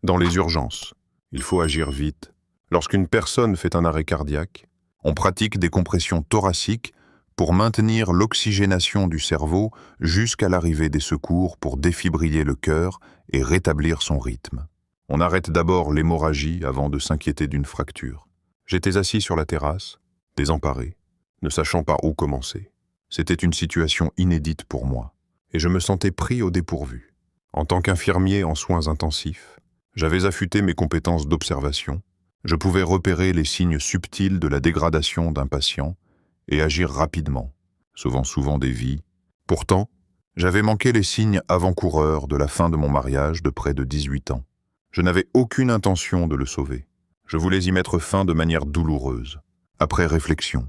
Dans les urgences, il faut agir vite. Lorsqu'une personne fait un arrêt cardiaque, on pratique des compressions thoraciques pour maintenir l'oxygénation du cerveau jusqu'à l'arrivée des secours pour défibriller le cœur et rétablir son rythme. On arrête d'abord l'hémorragie avant de s'inquiéter d'une fracture. J'étais assis sur la terrasse, désemparé, ne sachant par où commencer. C'était une situation inédite pour moi, et je me sentais pris au dépourvu. En tant qu'infirmier en soins intensifs, j'avais affûté mes compétences d'observation. Je pouvais repérer les signes subtils de la dégradation d'un patient et agir rapidement, sauvant souvent des vies. Pourtant, j'avais manqué les signes avant-coureurs de la fin de mon mariage de près de 18 ans. Je n'avais aucune intention de le sauver. Je voulais y mettre fin de manière douloureuse. Après réflexion,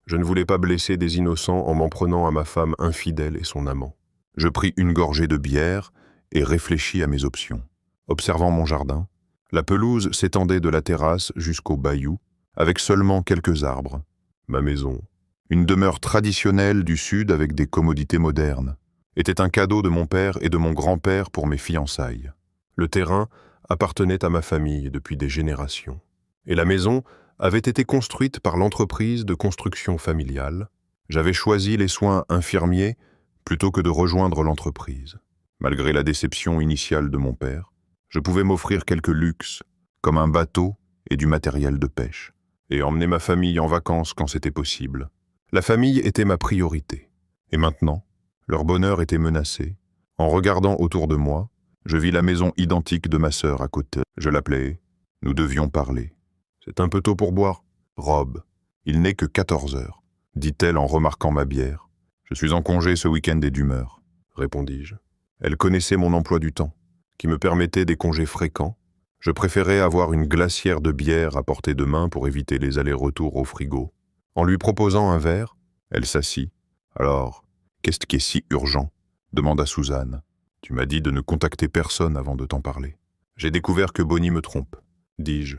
je ne voulais pas blesser des innocents en m'en prenant à ma femme infidèle et son amant. Je pris une gorgée de bière et réfléchis à mes options. Observant mon jardin, la pelouse s'étendait de la terrasse jusqu'au bayou, avec seulement quelques arbres. Ma maison, une demeure traditionnelle du Sud avec des commodités modernes, était un cadeau de mon père et de mon grand-père pour mes fiançailles. Le terrain appartenait à ma famille depuis des générations, et la maison avait été construite par l'entreprise de construction familiale. J'avais choisi les soins infirmiers plutôt que de rejoindre l'entreprise. Malgré la déception initiale de mon père, je pouvais m'offrir quelques luxes, comme un bateau et du matériel de pêche, et emmener ma famille en vacances quand c'était possible. La famille était ma priorité. Et maintenant, leur bonheur était menacé. En regardant autour de moi, je vis la maison identique de ma sœur à côté. Je l'appelais. Nous devions parler. « C'est un peu tôt pour boire. »« Rob, il n'est que 14 heures, dit-elle en remarquant ma bière. « Je suis en congé ce week-end et d'humeur, répondis-je. Elle connaissait mon emploi du temps, qui me permettait des congés fréquents. Je préférais avoir une glacière de bière à portée de main pour éviter les allers-retours au frigo. En lui proposant un verre, elle s'assit. « Alors, qu'est-ce qui est si urgent ?» demanda Suzanne. « Tu m'as dit de ne contacter personne avant de t'en parler. »« J'ai découvert que Bonnie me trompe, » dis-je,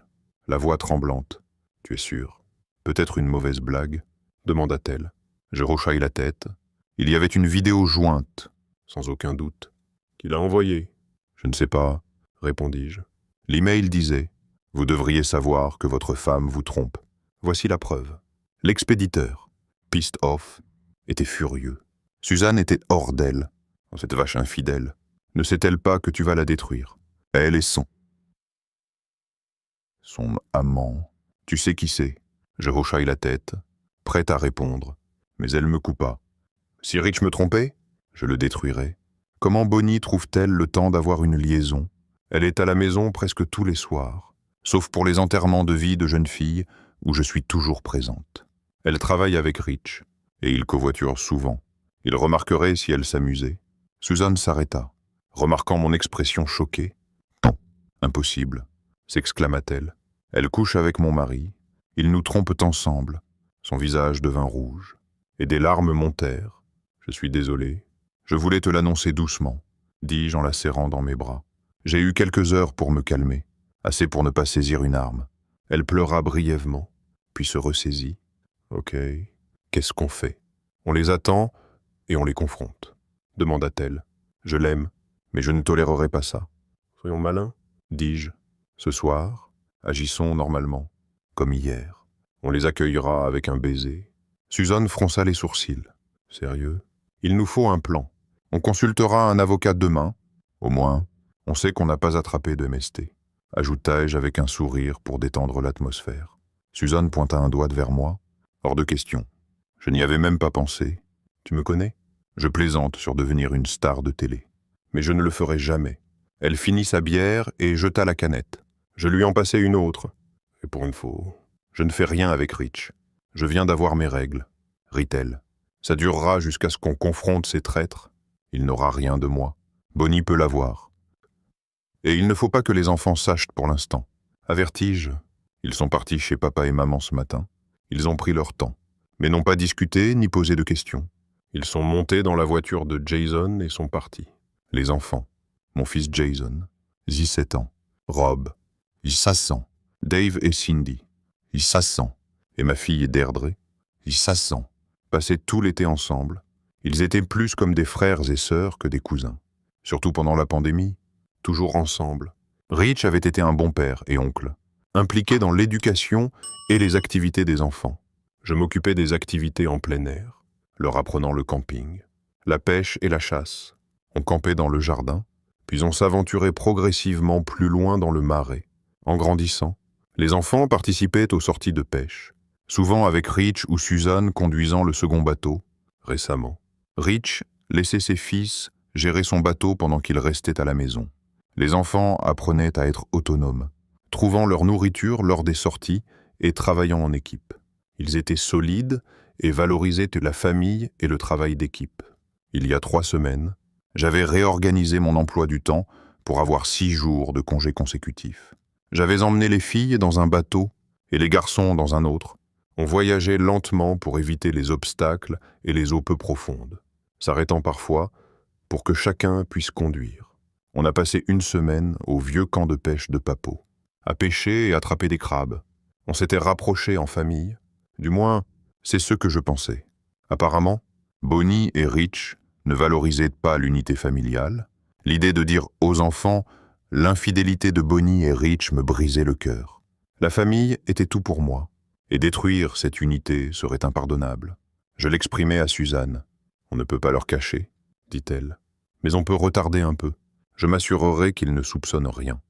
la voix tremblante. « Tu es sûr ? Peut-être une mauvaise blague ?» demanda-t-elle. Je rehochai la tête. Il y avait une vidéo jointe, sans aucun doute. « Qui l'a envoyée ?»« Je ne sais pas, » répondis-je. L'email disait « Vous devriez savoir que votre femme vous trompe. Voici la preuve. » L'expéditeur, pissed off, était furieux. Suzanne était hors d'elle. « Cette vache infidèle, ne sait-elle pas que tu vas la détruire? Elle et son amant. Tu sais qui c'est ?» Je hochai la tête, prête à répondre, mais elle me coupa. « Si Rich me trompait, je le détruirais. Comment Bonnie trouve-t-elle le temps d'avoir une liaison? Elle est à la maison presque tous les soirs, sauf pour les enterrements de vie de jeunes filles où je suis toujours présente. Elle travaille avec Rich, et il covoiture souvent. Il remarquerait si elle s'amusait. » Suzanne s'arrêta, remarquant mon expression choquée. « Non, impossible, » s'exclama-t-elle. « Elle couche avec mon mari. Ils nous trompent ensemble. » Son visage devint rouge, et des larmes montèrent. « Je suis désolé. Je voulais te l'annoncer doucement, » dis-je en la serrant dans mes bras. J'ai eu quelques heures pour me calmer, assez pour ne pas saisir une arme. Elle pleura brièvement, puis se ressaisit. « Ok, qu'est-ce qu'on fait? On les attend et on les confronte, » demanda-t-elle. « Je l'aime, mais je ne tolérerai pas ça. »« Soyons malins, » dis-je. « Ce soir, agissons normalement, comme hier. On les accueillera avec un baiser. » Suzanne fronça les sourcils. « Sérieux? Il nous faut un plan. On consultera un avocat demain. Au moins, on sait qu'on n'a pas attrapé de MST. » ajoutai-je avec un sourire pour détendre l'atmosphère. Suzanne pointa un doigt vers moi. « Hors de question. Je n'y avais même pas pensé. Tu me connais? Je plaisante sur devenir une star de télé. Mais je ne le ferai jamais. » Elle finit sa bière et jeta la canette. Je lui en passai une autre. Et pour une fois, je ne fais rien avec Rich. Je viens d'avoir mes règles, rit-elle. Ça durera jusqu'à ce qu'on confronte ces traîtres. Il n'aura rien de moi. Bonnie peut l'avoir. Et il ne faut pas que les enfants sachent pour l'instant. Avertis-je. Ils sont partis chez papa et maman ce matin. Ils ont pris leur temps, mais n'ont pas discuté ni posé de questions. Ils sont montés dans la voiture de Jason et sont partis. Les enfants. Mon fils Jason, 17 ans. Rob, 16 ans. Dave et Cindy, 16 ans. Et ma fille Deirdre, 16 ans. Passaient tout l'été ensemble. Ils étaient plus comme des frères et sœurs que des cousins. Surtout pendant la pandémie, toujours ensemble. Rich avait été un bon père et oncle, impliqué dans l'éducation et les activités des enfants. Je m'occupais des activités en plein air, leur apprenant le camping, la pêche et la chasse. On campait dans le jardin, puis on s'aventurait progressivement plus loin dans le marais. En grandissant, les enfants participaient aux sorties de pêche, souvent avec Rich ou Suzanne conduisant le second bateau. Récemment, Rich laissait ses fils gérer son bateau pendant qu'il restait à la maison. Les enfants apprenaient à être autonomes, trouvant leur nourriture lors des sorties et travaillant en équipe. Ils étaient solides et valorisaient la famille et le travail d'équipe. Il y a 3 semaines, j'avais réorganisé mon emploi du temps pour avoir 6 jours de congés consécutifs. J'avais emmené les filles dans un bateau et les garçons dans un autre. On voyageait lentement pour éviter les obstacles et les eaux peu profondes, s'arrêtant parfois pour que chacun puisse conduire. On a passé 1 semaine au vieux camp de pêche de Papeau, à pêcher et attraper des crabes. On s'était rapprochés en famille, du moins, c'est ce que je pensais. Apparemment, Bonnie et Rich ne valorisaient pas l'unité familiale. L'idée de dire aux enfants « l'infidélité de Bonnie et Rich me brisait le cœur ». La famille était tout pour moi, et détruire cette unité serait impardonnable. Je l'exprimais à Suzanne. « On ne peut pas leur cacher », dit-elle, « mais on peut retarder un peu. Je m'assurerai qu'ils ne soupçonnent rien.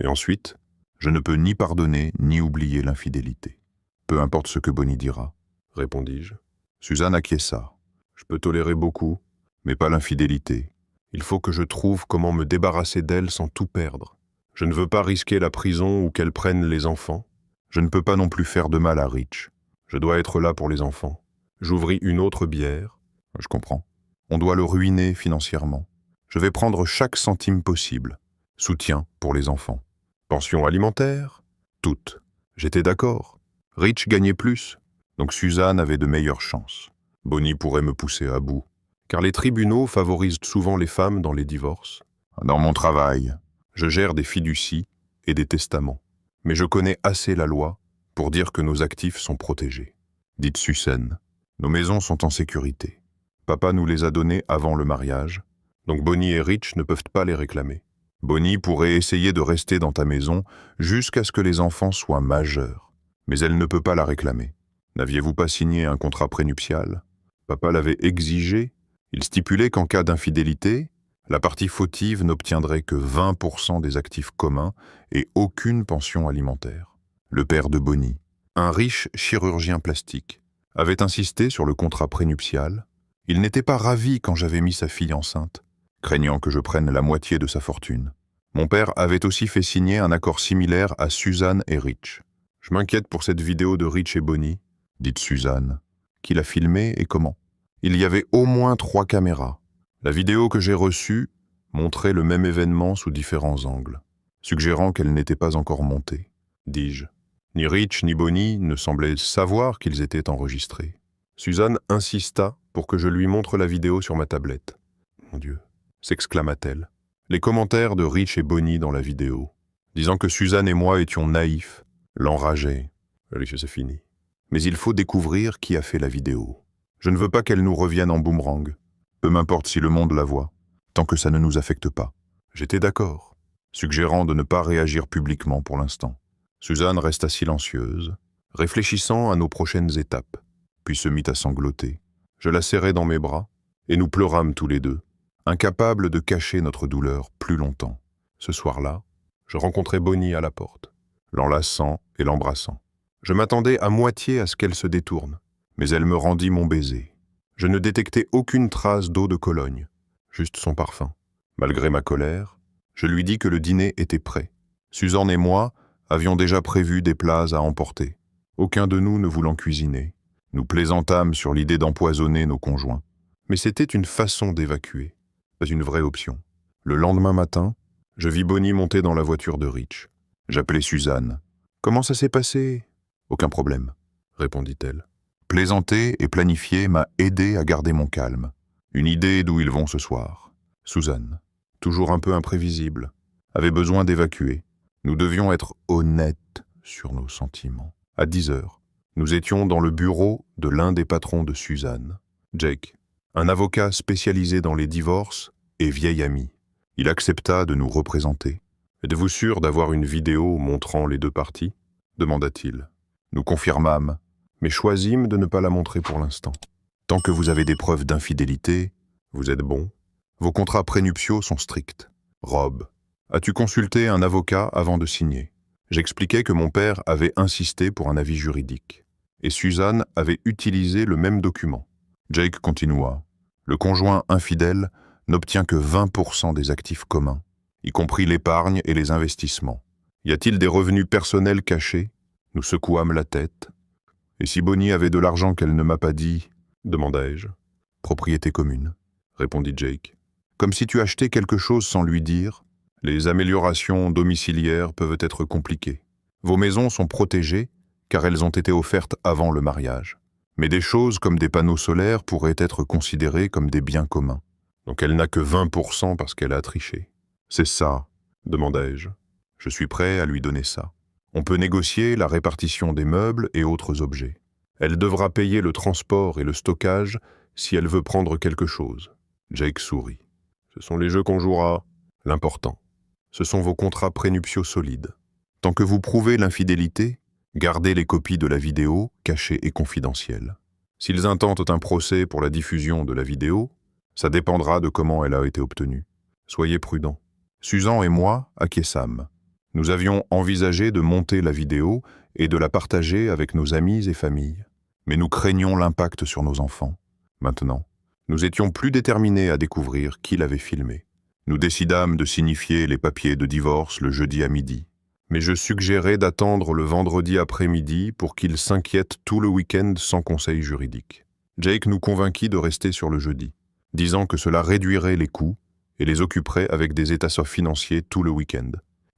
Et ensuite, je ne peux ni pardonner ni oublier l'infidélité. Peu importe ce que Bonnie dira, répondis-je. Suzanne acquiesça. Je peux tolérer beaucoup, mais pas l'infidélité. Il faut que je trouve comment me débarrasser d'elle sans tout perdre. Je ne veux pas risquer la prison ou qu'elle prenne les enfants. Je ne peux pas non plus faire de mal à Rich. Je dois être là pour les enfants. J'ouvris une autre bière. Je comprends. On doit le ruiner financièrement. Je vais prendre chaque centime possible. Soutien pour les enfants. Pension alimentaire? Toutes. J'étais d'accord. Rich gagnait plus, donc Suzanne avait de meilleures chances. Bonnie pourrait me pousser à bout, car les tribunaux favorisent souvent les femmes dans les divorces. Dans mon travail, je gère des fiducies et des testaments, mais je connais assez la loi pour dire que nos actifs sont protégés. Dites Suzanne, nos maisons sont en sécurité. Papa nous les a données avant le mariage, donc Bonnie et Rich ne peuvent pas les réclamer. Bonnie pourrait essayer de rester dans ta maison jusqu'à ce que les enfants soient majeurs. Mais elle ne peut pas la réclamer. N'aviez-vous pas signé un contrat prénuptial? Papa l'avait exigé. Il stipulait qu'en cas d'infidélité, la partie fautive n'obtiendrait que 20% des actifs communs et aucune pension alimentaire. Le père de Bonnie, un riche chirurgien plastique, avait insisté sur le contrat prénuptial. Il n'était pas ravi quand j'avais mis sa fille enceinte, craignant que je prenne la moitié de sa fortune. Mon père avait aussi fait signer un accord similaire à Suzanne et Rich. Je m'inquiète pour cette vidéo de Rich et Bonnie, dit Suzanne. Qui l'a filmée et comment? Il y avait au moins 3 caméras. La vidéo que j'ai reçue montrait le même événement sous différents angles, suggérant qu'elle n'était pas encore montée, dis-je. Ni Rich ni Bonnie ne semblaient savoir qu'ils étaient enregistrés. Suzanne insista pour que je lui montre la vidéo sur ma tablette. Mon Dieu, s'exclama-t-elle. Les commentaires de Rich et Bonnie dans la vidéo, disant que Suzanne et moi étions naïfs, l'enrageait. C'est fini. Mais il faut découvrir qui a fait la vidéo. Je ne veux pas qu'elle nous revienne en boomerang. Peu m'importe si le monde la voit, tant que ça ne nous affecte pas. J'étais d'accord, suggérant de ne pas réagir publiquement pour l'instant. Suzanne resta silencieuse, réfléchissant à nos prochaines étapes, puis se mit à sangloter. Je la serrai dans mes bras, et nous pleurâmes tous les deux, incapables de cacher notre douleur plus longtemps. Ce soir-là, je rencontrai Bonnie à la porte, l'enlaçant et l'embrassant. Je m'attendais à moitié à ce qu'elle se détourne, mais elle me rendit mon baiser. Je ne détectais aucune trace d'eau de Cologne, juste son parfum. Malgré ma colère, je lui dis que le dîner était prêt. Suzanne et moi avions déjà prévu des plats à emporter, aucun de nous ne voulant cuisiner. Nous plaisantâmes sur l'idée d'empoisonner nos conjoints. Mais c'était une façon d'évacuer, pas une vraie option. Le lendemain matin, je vis Bonnie monter dans la voiture de Rich. J'appelai Suzanne. « Comment ça s'est passé ?»« Aucun problème, » répondit-elle. Plaisanter et planifier m'a aidé à garder mon calme. Une idée d'où ils vont ce soir. Suzanne, toujours un peu imprévisible, avait besoin d'évacuer. Nous devions être honnêtes sur nos sentiments. À 10 heures, nous étions dans le bureau de l'un des patrons de Suzanne, Jake, un avocat spécialisé dans les divorces et vieil ami. Il accepta de nous représenter. « Êtes-vous sûr d'avoir une vidéo montrant les deux parties ?» demanda-t-il. Nous confirmâmes, mais choisîmes de ne pas la montrer pour l'instant. Tant que vous avez des preuves d'infidélité, vous êtes bon. Vos contrats prénuptiaux sont stricts. Rob, as-tu consulté un avocat avant de signer? J'expliquais que mon père avait insisté pour un avis juridique. Et Suzanne avait utilisé le même document. Jake continua. Le conjoint infidèle n'obtient que 20% des actifs communs, y compris l'épargne et les investissements. Y a-t-il des revenus personnels cachés? Nous secouâmes la tête. Et si Bonnie avait de l'argent qu'elle ne m'a pas dit, demandai-je. Propriété commune, répondit Jake. Comme si tu achetais quelque chose sans lui dire, les améliorations domiciliaires peuvent être compliquées. Vos maisons sont protégées car elles ont été offertes avant le mariage. Mais des choses comme des panneaux solaires pourraient être considérées comme des biens communs. Donc elle n'a que 20% parce qu'elle a triché. C'est ça, demandai-je. Je suis prêt à lui donner ça. On peut négocier la répartition des meubles et autres objets. Elle devra payer le transport et le stockage si elle veut prendre quelque chose. Jake sourit. Ce sont les jeux qu'on jouera. L'important, ce sont vos contrats prénuptiaux solides. Tant que vous prouvez l'infidélité, gardez les copies de la vidéo cachées et confidentielles. S'ils intentent un procès pour la diffusion de la vidéo, ça dépendra de comment elle a été obtenue. Soyez prudents. Suzanne et moi acquiesçâmes. Nous avions envisagé de monter la vidéo et de la partager avec nos amis et familles. Mais nous craignions l'impact sur nos enfants. Maintenant, nous étions plus déterminés à découvrir qui l'avait filmé. Nous décidâmes de signifier les papiers de divorce le jeudi à midi. Mais je suggérais d'attendre le vendredi après-midi pour qu'ils s'inquiètent tout le week-end sans conseil juridique. Jake nous convainquit de rester sur le jeudi, disant que cela réduirait les coûts et les occuperait avec des états financiers tout le week-end,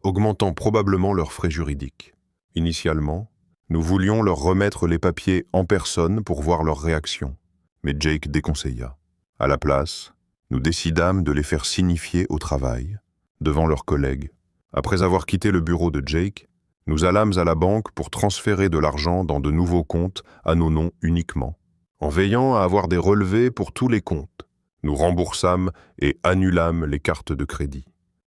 augmentant probablement leurs frais juridiques. Initialement, nous voulions leur remettre les papiers en personne pour voir leur réaction, mais Jake déconseilla. À la place, nous décidâmes de les faire signifier au travail, devant leurs collègues. Après avoir quitté le bureau de Jake, nous allâmes à la banque pour transférer de l'argent dans de nouveaux comptes à nos noms uniquement, en veillant à avoir des relevés pour tous les comptes. Nous remboursâmes et annulâmes les cartes de crédit,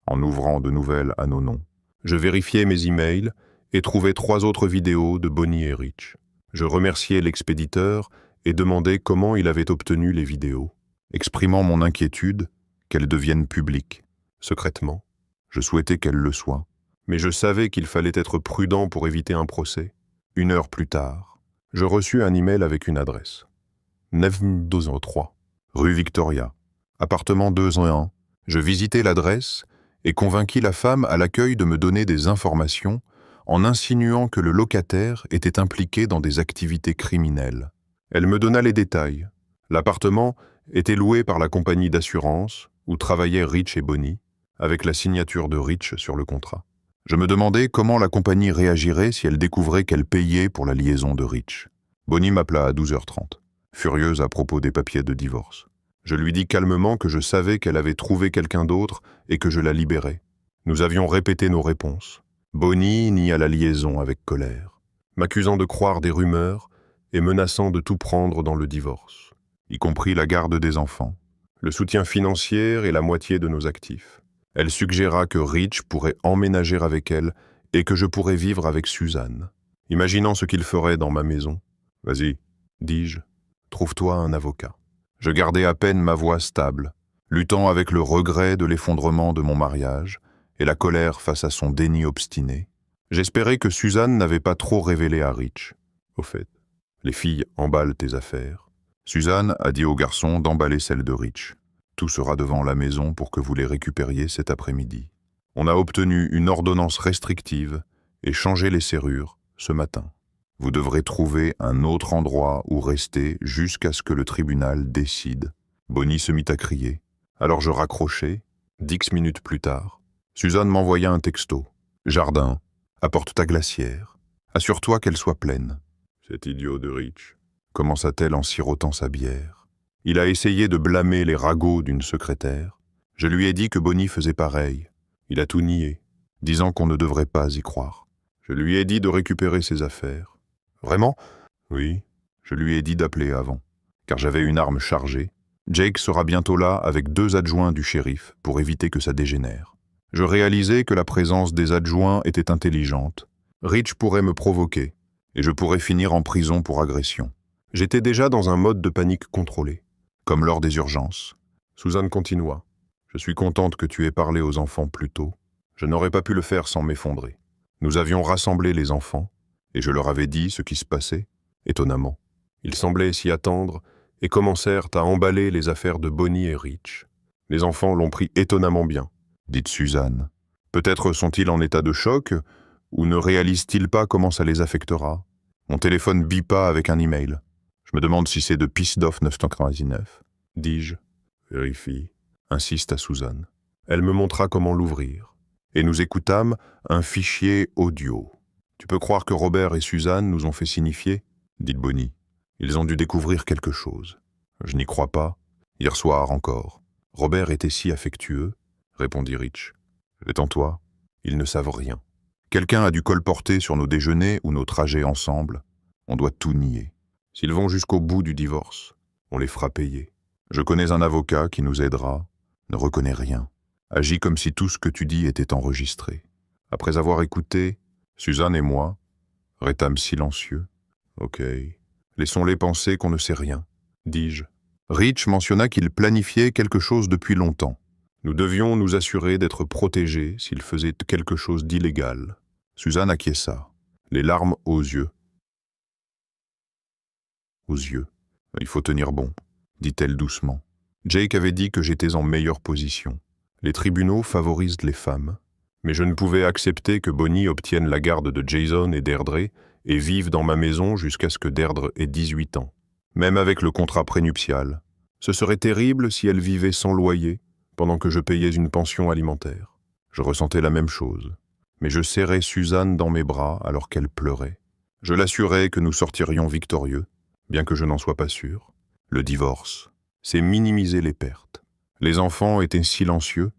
en ouvrant de nouvelles à nos noms. Je vérifiai mes emails et trouvai 3 autres vidéos de Bonnie et Rich. Je remerciai l'expéditeur et demandai comment il avait obtenu les vidéos, exprimant mon inquiétude qu'elles deviennent publiques. Secrètement, je souhaitais qu'elles le soient, mais je savais qu'il fallait être prudent pour éviter un procès. 1 heure plus tard, je reçus un email avec une adresse. 9203, rue Victoria, appartement 201. Je visitai l'adresse et convainquis la femme à l'accueil de me donner des informations en insinuant que le locataire était impliqué dans des activités criminelles. Elle me donna les détails. L'appartement était loué par la compagnie d'assurance où travaillaient Rich et Bonnie, avec la signature de Rich sur le contrat. Je me demandais comment la compagnie réagirait si elle découvrait qu'elle payait pour la liaison de Rich. Bonnie m'appela à 12h30, furieuse à propos des papiers de divorce. Je lui dis calmement que je savais qu'elle avait trouvé quelqu'un d'autre et que je la libérais. Nous avions répété nos réponses. Bonnie nia la liaison avec colère, m'accusant de croire des rumeurs et menaçant de tout prendre dans le divorce, y compris la garde des enfants, le soutien financier et la moitié de nos actifs. Elle suggéra que Rich pourrait emménager avec elle et que je pourrais vivre avec Suzanne, imaginant ce qu'il ferait dans ma maison. « Vas-y, dis-je, trouve-toi un avocat. » Je gardais à peine ma voix stable, luttant avec le regret de l'effondrement de mon mariage et la colère face à son déni obstiné. J'espérais que Suzanne n'avait pas trop révélé à Rich. Au fait, les filles emballent tes affaires. Suzanne a dit au garçon d'emballer celles de Rich. Tout sera devant la maison pour que vous les récupériez cet après-midi. On a obtenu une ordonnance restrictive et changé les serrures ce matin. Vous devrez trouver un autre endroit où rester jusqu'à ce que le tribunal décide. Bonnie se mit à crier. Alors je raccrochai. 10 minutes plus tard, Suzanne m'envoya un texto. « Jardin, apporte ta glacière. Assure-toi qu'elle soit pleine. » « Cet idiot de Rich, » commença-t-elle en sirotant sa bière. Il a essayé de blâmer les ragots d'une secrétaire. Je lui ai dit que Bonnie faisait pareil. Il a tout nié, disant qu'on ne devrait pas y croire. Je lui ai dit de récupérer ses affaires. « Vraiment ?» ?»« Oui. » Je lui ai dit d'appeler avant, car j'avais une arme chargée. Jake sera bientôt là avec 2 adjoints du shérif pour éviter que ça dégénère. Je réalisais que la présence des adjoints était intelligente. Rich pourrait me provoquer, et je pourrais finir en prison pour agression. J'étais déjà dans un mode de panique contrôlé, comme lors des urgences. Suzanne continua. « Je suis contente que tu aies parlé aux enfants plus tôt. Je n'aurais pas pu le faire sans m'effondrer. Nous avions rassemblé les enfants, et je leur avais dit ce qui se passait, étonnamment. Ils semblaient s'y attendre et commencèrent à emballer les affaires de Bonnie et Rich. Les enfants l'ont pris étonnamment bien, dit Suzanne. Peut-être sont-ils en état de choc, ou ne réalisent-ils pas comment ça les affectera? Mon téléphone bipa avec un email. Je me demande si c'est de Pisdoff 999. Dis-je. Vérifie. Insiste à Suzanne. Elle me montra comment l'ouvrir. Et nous écoutâmes un fichier audio. Tu peux croire que Robert et Suzanne nous ont fait signifier? Dit Bonnie. Ils ont dû découvrir quelque chose. Je n'y crois pas. Hier soir encore. Robert était si affectueux, répondit Rich. Détends-toi. Ils ne savent rien. Quelqu'un a dû colporter sur nos déjeuners ou nos trajets ensemble. On doit tout nier. S'ils vont jusqu'au bout du divorce, on les fera payer. Je connais un avocat qui nous aidera. Ne reconnais rien. Agis comme si tout ce que tu dis était enregistré. Après avoir écouté, Suzanne et moi restâmes silencieux. Ok. Laissons-les penser qu'on ne sait rien, dis-je. Rich mentionna qu'il planifiait quelque chose depuis longtemps. Nous devions nous assurer d'être protégés s'il faisait quelque chose d'illégal. Suzanne acquiesça, les larmes aux yeux. Aux yeux. Il faut tenir bon, dit-elle doucement. Jake avait dit que j'étais en meilleure position. Les tribunaux favorisent les femmes. Mais je ne pouvais accepter que Bonnie obtienne la garde de Jason et Deirdre et vive dans ma maison jusqu'à ce que Deirdre ait 18 ans. Même avec le contrat prénuptial. Ce serait terrible si elle vivait sans loyer, pendant que je payais une pension alimentaire. Je ressentais la même chose. Mais je serrais Suzanne dans mes bras alors qu'elle pleurait. Je l'assurais que nous sortirions victorieux, bien que je n'en sois pas sûr. Le divorce, c'est minimiser les pertes. Les enfants étaient silencieux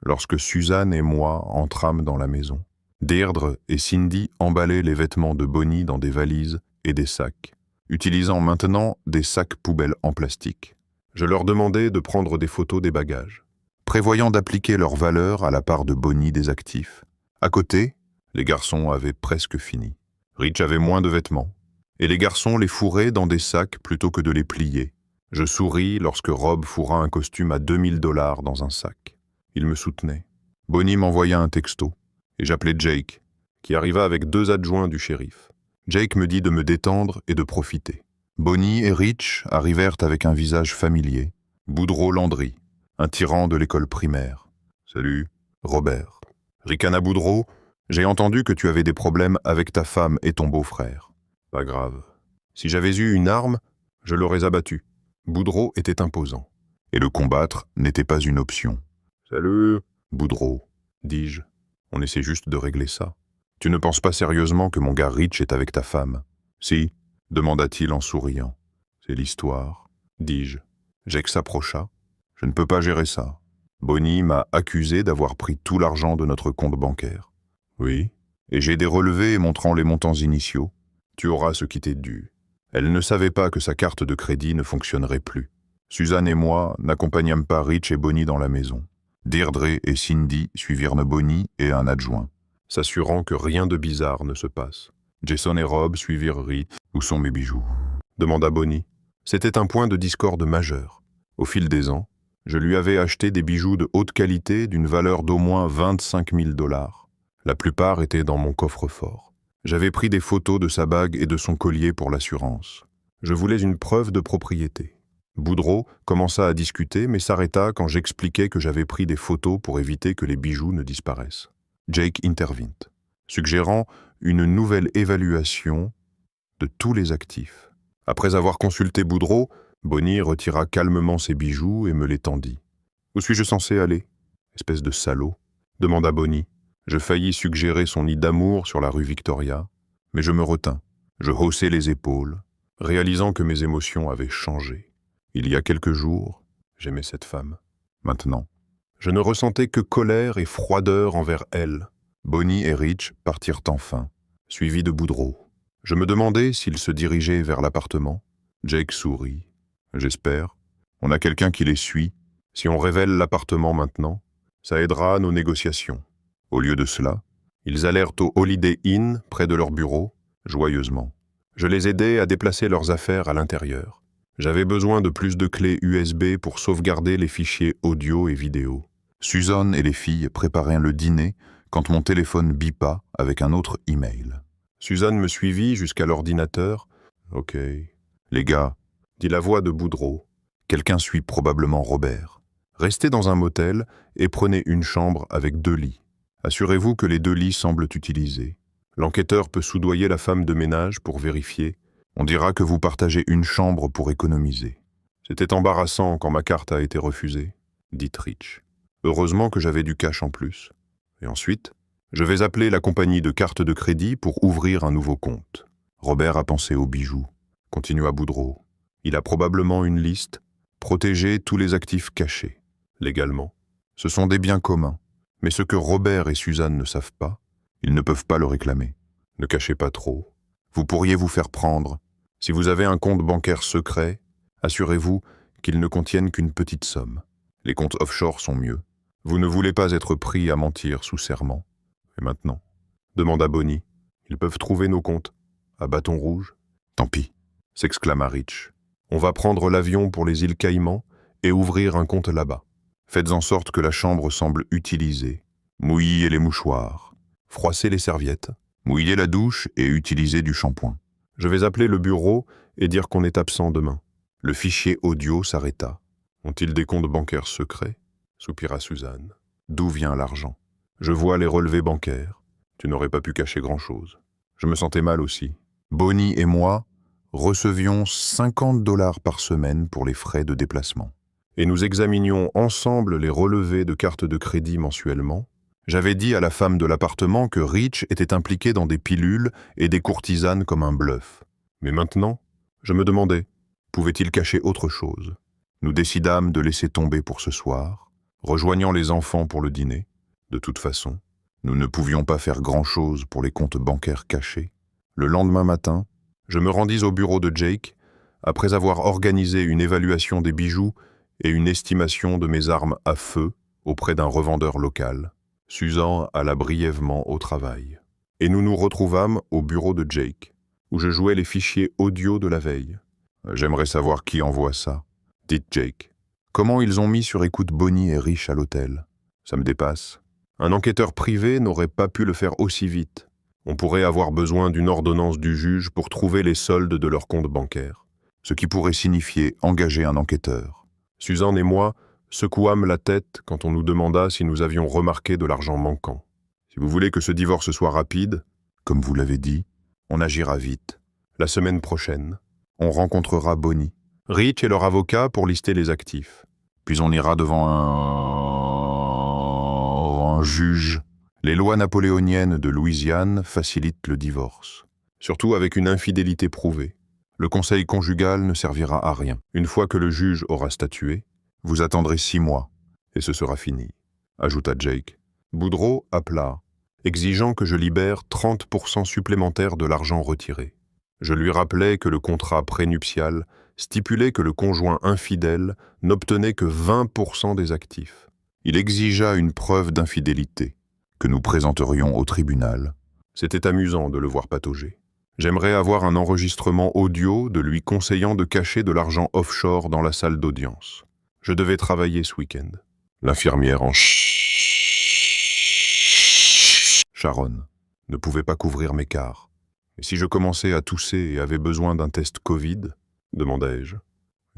lorsque Suzanne et moi entrâmes dans la maison. Deirdre et Cindy emballaient les vêtements de Bonnie dans des valises et des sacs, utilisant maintenant des sacs poubelles en plastique. Je leur demandais de prendre des photos des bagages, prévoyant d'appliquer leur valeur à la part de Bonnie des actifs. À côté, les garçons avaient presque fini. Rich avait moins de vêtements, et les garçons les fourraient dans des sacs plutôt que de les plier. Je souris lorsque Rob fourra un costume à 2000 $ dans un sac. Il me soutenait. Bonnie m'envoya un texto, et j'appelai Jake, qui arriva avec 2 adjoints du shérif. Jake me dit de me détendre et de profiter. Bonnie et Rich arrivèrent avec un visage familier. Boudreau Landry, un tyran de l'école primaire. Salut, Robert. Ricana Boudreau, j'ai entendu que tu avais des problèmes avec ta femme et ton beau-frère. Pas grave. Si j'avais eu une arme, je l'aurais abattu. Boudreau était imposant, et le combattre n'était pas une option. Salut, Boudreau, dis-je. On essaie juste de régler ça. Tu ne penses pas sérieusement que mon gars Rich est avec ta femme? Si, demanda-t-il en souriant. C'est l'histoire, dis-je. Jake s'approcha. Je ne peux pas gérer ça. Bonnie m'a accusé d'avoir pris tout l'argent de notre compte bancaire. Oui, et j'ai des relevés montrant les montants initiaux. Tu auras ce qui t'est dû. Elle ne savait pas que sa carte de crédit ne fonctionnerait plus. Suzanne et moi n'accompagnâmes pas Rich et Bonnie dans la maison. Deirdre et Cindy suivirent Bonnie et un adjoint, s'assurant que rien de bizarre ne se passe. Jason et Rob suivirent Rich. Où sont mes bijoux? Demanda Bonnie. C'était un point de discorde majeur. Au fil des ans, je lui avais acheté des bijoux de haute qualité d'une valeur d'au moins 25 000 $. La plupart étaient dans mon coffre-fort. J'avais pris des photos de sa bague et de son collier pour l'assurance. Je voulais une preuve de propriété. Boudreau commença à discuter, mais s'arrêta quand j'expliquais que j'avais pris des photos pour éviter que les bijoux ne disparaissent. Jake intervint, suggérant une nouvelle évaluation de tous les actifs. Après avoir consulté Boudreau, Bonnie retira calmement ses bijoux et me les tendit. « Où suis-je censé aller ?»« Espèce de salaud » demanda Bonnie. Je faillis suggérer son nid d'amour sur la rue Victoria, mais je me retins. Je haussai les épaules, réalisant que mes émotions avaient changé. Il y a quelques jours, j'aimais cette femme. Maintenant, je ne ressentais que colère et froideur envers elle. Bonnie et Rich partirent enfin, suivis de Boudreau. Je me demandais s'ils se dirigeaient vers l'appartement. Jake sourit. J'espère. On a quelqu'un qui les suit. Si on révèle l'appartement maintenant, Ça aidera nos négociations. Au lieu de cela, ils allèrent au Holiday Inn près de leur bureau, joyeusement. Je les aidai à déplacer leurs affaires à l'intérieur. J'avais besoin de plus de clés USB pour sauvegarder les fichiers audio et vidéo. Susan et les filles préparaient le dîner quand mon téléphone bipa avec un autre email. Susan me suivit jusqu'à l'ordinateur. « Ok. Les gars, » dit la voix de Boudreau. Quelqu'un suit probablement Robert. Restez dans un motel et prenez une chambre avec 2 lits. Assurez-vous que les 2 lits semblent utilisés. L'enquêteur peut soudoyer la femme de ménage pour vérifier. On dira que vous partagez une chambre pour économiser. C'était embarrassant quand ma carte a été refusée, dit Rich. Heureusement que j'avais du cash en plus. Et ensuite, je vais appeler la compagnie de carte de crédit pour ouvrir un nouveau compte. Robert a pensé aux bijoux, continua Boudreau. Il a probablement une liste. Protéger tous les actifs cachés, légalement. Ce sont des biens communs. Mais ce que Robert et Suzanne ne savent pas, ils ne peuvent pas le réclamer. Ne cachez pas trop. Vous pourriez vous faire prendre. Si vous avez un compte bancaire secret, assurez-vous qu'il ne contienne qu'une petite somme. Les comptes offshore sont mieux. Vous ne voulez pas être pris à mentir sous serment. Et maintenant, demanda Bonnie. Ils peuvent trouver nos comptes. À Bâton Rouge. Tant pis, s'exclama Rich. On va prendre l'avion pour les îles Caïmans et ouvrir un compte là-bas. Faites en sorte que la chambre semble utilisée. Mouillez les mouchoirs. Froissez les serviettes. Mouillez la douche et utilisez du shampoing. Je vais appeler le bureau et dire qu'on est absent demain. Le fichier audio s'arrêta. Ont-ils des comptes bancaires secrets? Soupira Suzanne. D'où vient l'argent? Je vois les relevés bancaires. Tu n'aurais pas pu cacher grand-chose. Je me sentais mal aussi. Bonnie et moi recevions 50 $ par semaine pour les frais de déplacement. Et nous examinions ensemble les relevés de cartes de crédit mensuellement. J'avais dit à la femme de l'appartement que Rich était impliqué dans des pilules et des courtisanes comme un bluff. Mais maintenant, je me demandais, pouvait-il cacher autre chose? Nous décidâmes de laisser tomber pour ce soir, rejoignant les enfants pour le dîner. De toute façon, nous ne pouvions pas faire grand-chose pour les comptes bancaires cachés. Le lendemain matin, je me rendis au bureau de Jake, après avoir organisé une évaluation des bijoux et une estimation de mes armes à feu auprès d'un revendeur local. Susan alla brièvement au travail. Et nous nous retrouvâmes au bureau de Jake, où je jouais les fichiers audio de la veille. J'aimerais savoir qui envoie ça, dit Jake. Comment ils ont mis sur écoute Bonnie et Rich à l'hôtel? Ça me dépasse. Un enquêteur privé n'aurait pas pu le faire aussi vite. On pourrait avoir besoin d'une ordonnance du juge pour trouver les soldes de leur compte bancaire, ce qui pourrait signifier engager un enquêteur. Suzanne et moi secouâmes la tête quand on nous demanda si nous avions remarqué de l'argent manquant. Si vous voulez que ce divorce soit rapide, comme vous l'avez dit, on agira vite. La semaine prochaine, on rencontrera Bonnie, Rich et leur avocat pour lister les actifs. Puis on ira devant un juge. Les lois napoléoniennes de Louisiane facilitent le divorce, surtout avec une infidélité prouvée. Le conseil conjugal ne servira à rien. Une fois que le juge aura statué, vous attendrez 6 mois, et ce sera fini, ajouta Jake. Boudreau appela, exigeant que je libère 30% supplémentaire de l'argent retiré. Je lui rappelai que le contrat prénuptial stipulait que le conjoint infidèle n'obtenait que 20% des actifs. Il exigea une preuve d'infidélité, que nous présenterions au tribunal. C'était amusant de le voir patauger. J'aimerais avoir un enregistrement audio de lui conseillant de cacher de l'argent offshore dans la salle d'audience. Je devais travailler ce week-end. L'infirmière en Sharon ne pouvait pas couvrir mes quarts. Et si je commençais à tousser et avais besoin d'un test Covid, demandai-je.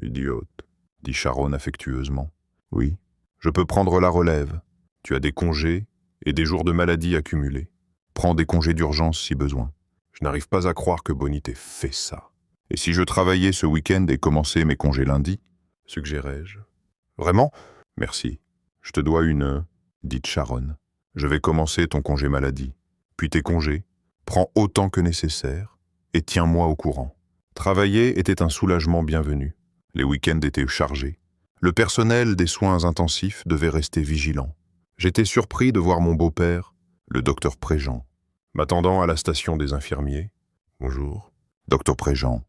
Idiote, dit Sharon affectueusement. Oui, je peux prendre la relève. Tu as des congés et des jours de maladie accumulés. Prends des congés d'urgence si besoin. Je n'arrive pas à croire que Bonnie t'ait fait ça. Et si je travaillais ce week-end et commençais mes congés lundi, suggérai-je. Vraiment? Merci. Je te dois une, dit Sharon. Je vais commencer ton congé maladie, puis tes congés. Prends autant que nécessaire et tiens-moi au courant. Travailler était un soulagement bienvenu. Les week-ends étaient chargés. Le personnel des soins intensifs devait rester vigilant. J'étais surpris de voir mon beau-père, le docteur Préjean, m'attendant à la station des infirmiers. Bonjour. Docteur Préjean,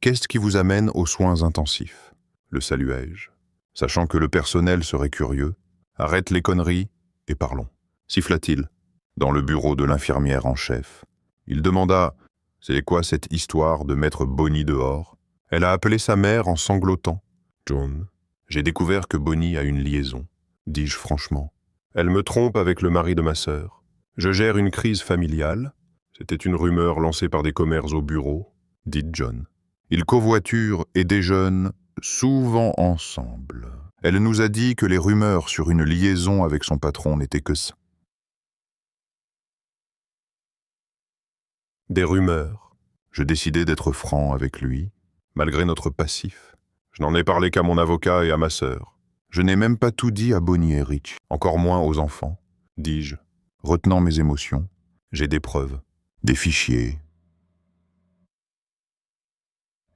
qu'est-ce qui vous amène aux soins intensifs? Le saluai-je. Sachant que le personnel serait curieux. Arrête les conneries et parlons. Siffla-t-il, dans le bureau de l'infirmière en chef. Il demanda « C'est quoi cette histoire de mettre Bonnie dehors ?» Elle a appelé sa mère en sanglotant. « John, j'ai découvert que Bonnie a une liaison, dis-je franchement. Elle me trompe avec le mari de ma sœur. Je gère une crise familiale. C'était une rumeur lancée par des commères au bureau, dit John. Ils covoiturent et déjeunent souvent ensemble. Elle nous a dit que les rumeurs sur une liaison avec son patron n'étaient que ça. Des rumeurs. Je décidai d'être franc avec lui, malgré notre passif. Je n'en ai parlé qu'à mon avocat et à ma sœur. Je n'ai même pas tout dit à Bonnie et Rich, encore moins aux enfants, dis-je, retenant mes émotions. J'ai des preuves, des fichiers,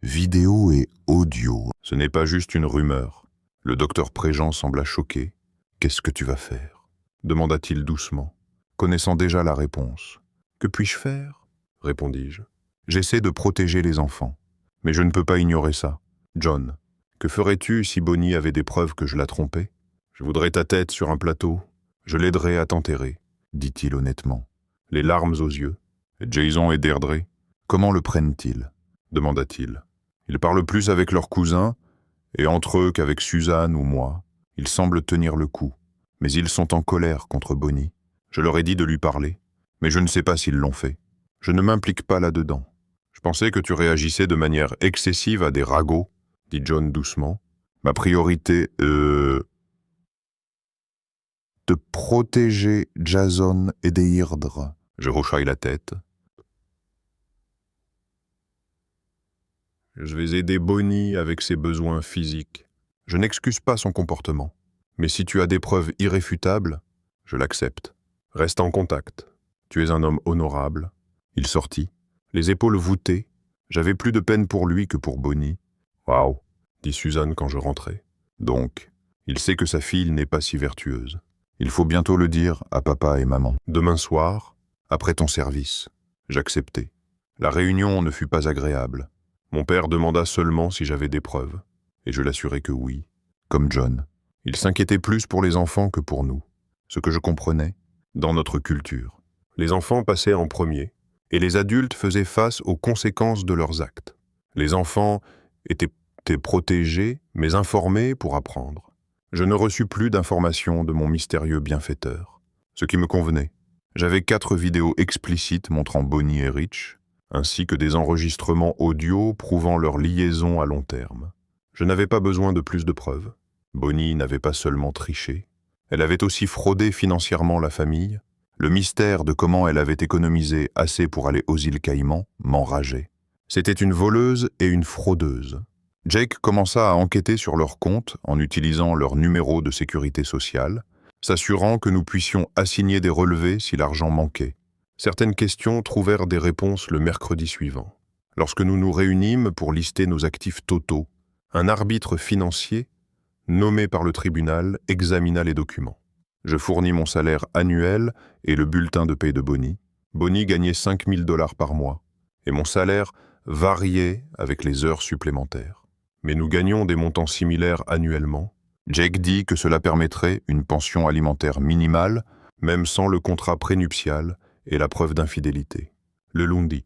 vidéo et audio. Ce n'est pas juste une rumeur. Le docteur Préjean sembla choqué. « Qu'est-ce que tu vas faire ?» demanda-t-il doucement, connaissant déjà la réponse. « Que puis-je faire ?» répondis-je. « J'essaie de protéger les enfants, mais je ne peux pas ignorer ça. John, que ferais-tu si Bonnie avait des preuves que je la trompais? Je voudrais ta tête sur un plateau. Je l'aiderai à t'enterrer, dit-il honnêtement, les larmes aux yeux. Jason et Deirdre, comment le prennent-ils? Demanda-t-il. Ils parlent plus avec leurs cousins et entre eux qu'avec Suzanne ou moi. Ils semblent tenir le coup, mais ils sont en colère contre Bonnie. Je leur ai dit de lui parler, mais je ne sais pas s'ils l'ont fait. Je ne m'implique pas là-dedans. Je pensais que tu réagissais de manière excessive à des ragots, dit John doucement. Ma priorité, de protéger Jason et Deirdre. Je hochai la tête. Je vais aider Bonnie avec ses besoins physiques. Je n'excuse pas son comportement. Mais si tu as des preuves irréfutables, je l'accepte. Reste en contact. Tu es un homme honorable. Il sortit, les épaules voûtées. J'avais plus de peine pour lui que pour Bonnie. Waouh, dit Suzanne quand je rentrai. Donc, il sait que sa fille n'est pas si vertueuse. Il faut bientôt le dire à papa et maman. Demain soir, après ton service, j'acceptai. La réunion ne fut pas agréable. Mon père demanda seulement si j'avais des preuves, et je l'assurai que oui, comme John. Il s'inquiétait plus pour les enfants que pour nous, ce que je comprenais dans notre culture. Les enfants passaient en premier, et les adultes faisaient face aux conséquences de leurs actes. Les enfants étaient protégés, mais informés pour apprendre. Je ne reçus plus d'informations de mon mystérieux bienfaiteur, ce qui me convenait. J'avais 4 vidéos explicites montrant Bonnie et Rich, ainsi que des enregistrements audio prouvant leur liaison à long terme. Je n'avais pas besoin de plus de preuves. Bonnie n'avait pas seulement triché, elle avait aussi fraudé financièrement la famille. Le mystère de comment elle avait économisé assez pour aller aux îles Caïmans m'enrageait. C'était une voleuse et une fraudeuse. Jake commença à enquêter sur leurs comptes en utilisant leur numéro de sécurité sociale, s'assurant que nous puissions assigner des relevés si l'argent manquait. Certaines questions trouvèrent des réponses le mercredi suivant. Lorsque nous nous réunîmes pour lister nos actifs totaux, un arbitre financier, nommé par le tribunal, examina les documents. Je fournis mon salaire annuel et le bulletin de paie de Bonnie. Bonnie gagnait 5 000 $ par mois, et mon salaire variait avec les heures supplémentaires. Mais nous gagnions des montants similaires annuellement. Jake dit que cela permettrait une pension alimentaire minimale, même sans le contrat prénuptial et la preuve d'infidélité. Le lundi,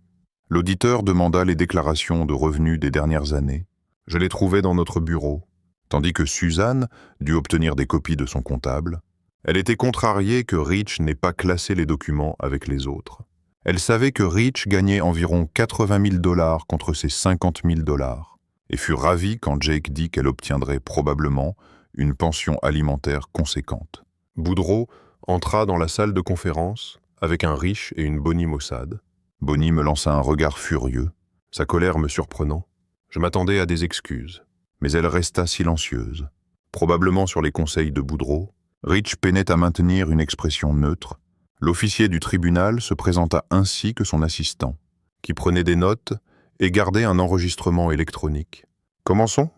l'auditeur demanda les déclarations de revenus des dernières années. Je les trouvai dans notre bureau, tandis que Suzanne dut obtenir des copies de son comptable. Elle était contrariée que Rich n'ait pas classé les documents avec les autres. Elle savait que Rich gagnait environ 80 000 $ contre ses 50 000 $ et fut ravie quand Jake dit qu'elle obtiendrait probablement une pension alimentaire conséquente. Boudreau entra dans la salle de conférence avec un Rich et une Bonnie maussade. Bonnie me lança un regard furieux, sa colère me surprenant. Je m'attendais à des excuses, mais elle resta silencieuse, probablement sur les conseils de Boudreau. Rich peinait à maintenir une expression neutre. L'officier du tribunal se présenta ainsi que son assistant, qui prenait des notes et gardait un enregistrement électronique. Commençons.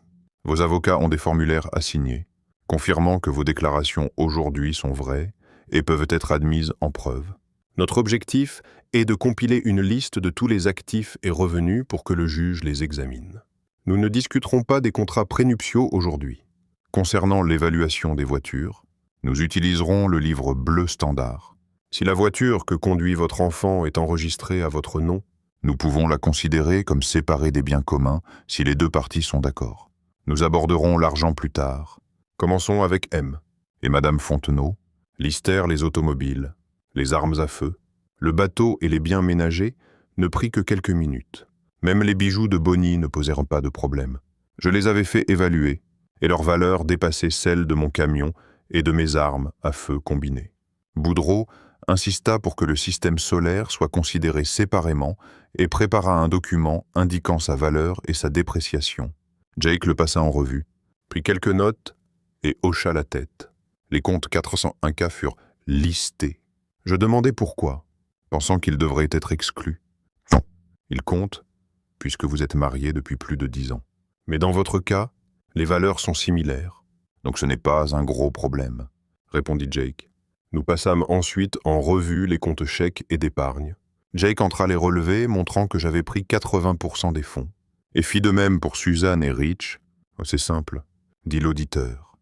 Vos avocats ont des formulaires à signer, confirmant que vos déclarations aujourd'hui sont vraies et peuvent être admises en preuve. Notre objectif est de compiler une liste de tous les actifs et revenus pour que le juge les examine. Nous ne discuterons pas des contrats prénuptiaux aujourd'hui. Concernant l'évaluation des voitures, Nous utiliserons le livre bleu standard. Si la voiture que conduit votre enfant est enregistrée à votre nom, nous pouvons la considérer comme séparée des biens communs si les deux parties sont d'accord. Nous aborderons l'argent plus tard. Commençons avec M. Et Madame Fontenot listèrent les automobiles, les armes à feu, le bateau et les biens ménagers ne prit que quelques minutes. Même les bijoux de Bonnie ne posèrent pas de problème. Je les avais fait évaluer, et leur valeur dépassait celle de mon camion et de mes armes à feu combinées. Boudreau insista pour que le système solaire soit considéré séparément et prépara un document indiquant sa valeur et sa dépréciation. Jake le passa en revue, prit quelques notes et hocha la tête. Les comptes 401K furent listés. Je demandai pourquoi, pensant qu'ils devraient être exclus. Non, ils comptent, puisque vous êtes mariés depuis plus de 10 ans. Mais dans votre cas, les valeurs sont similaires, donc ce n'est pas un gros problème, répondit Jake. Nous passâmes ensuite en revue les comptes chèques et d'épargne. Jake entra les relever, montrant que j'avais pris 80% des fonds, et fit de même pour Suzanne et Rich. « C'est simple, » dit l'auditeur.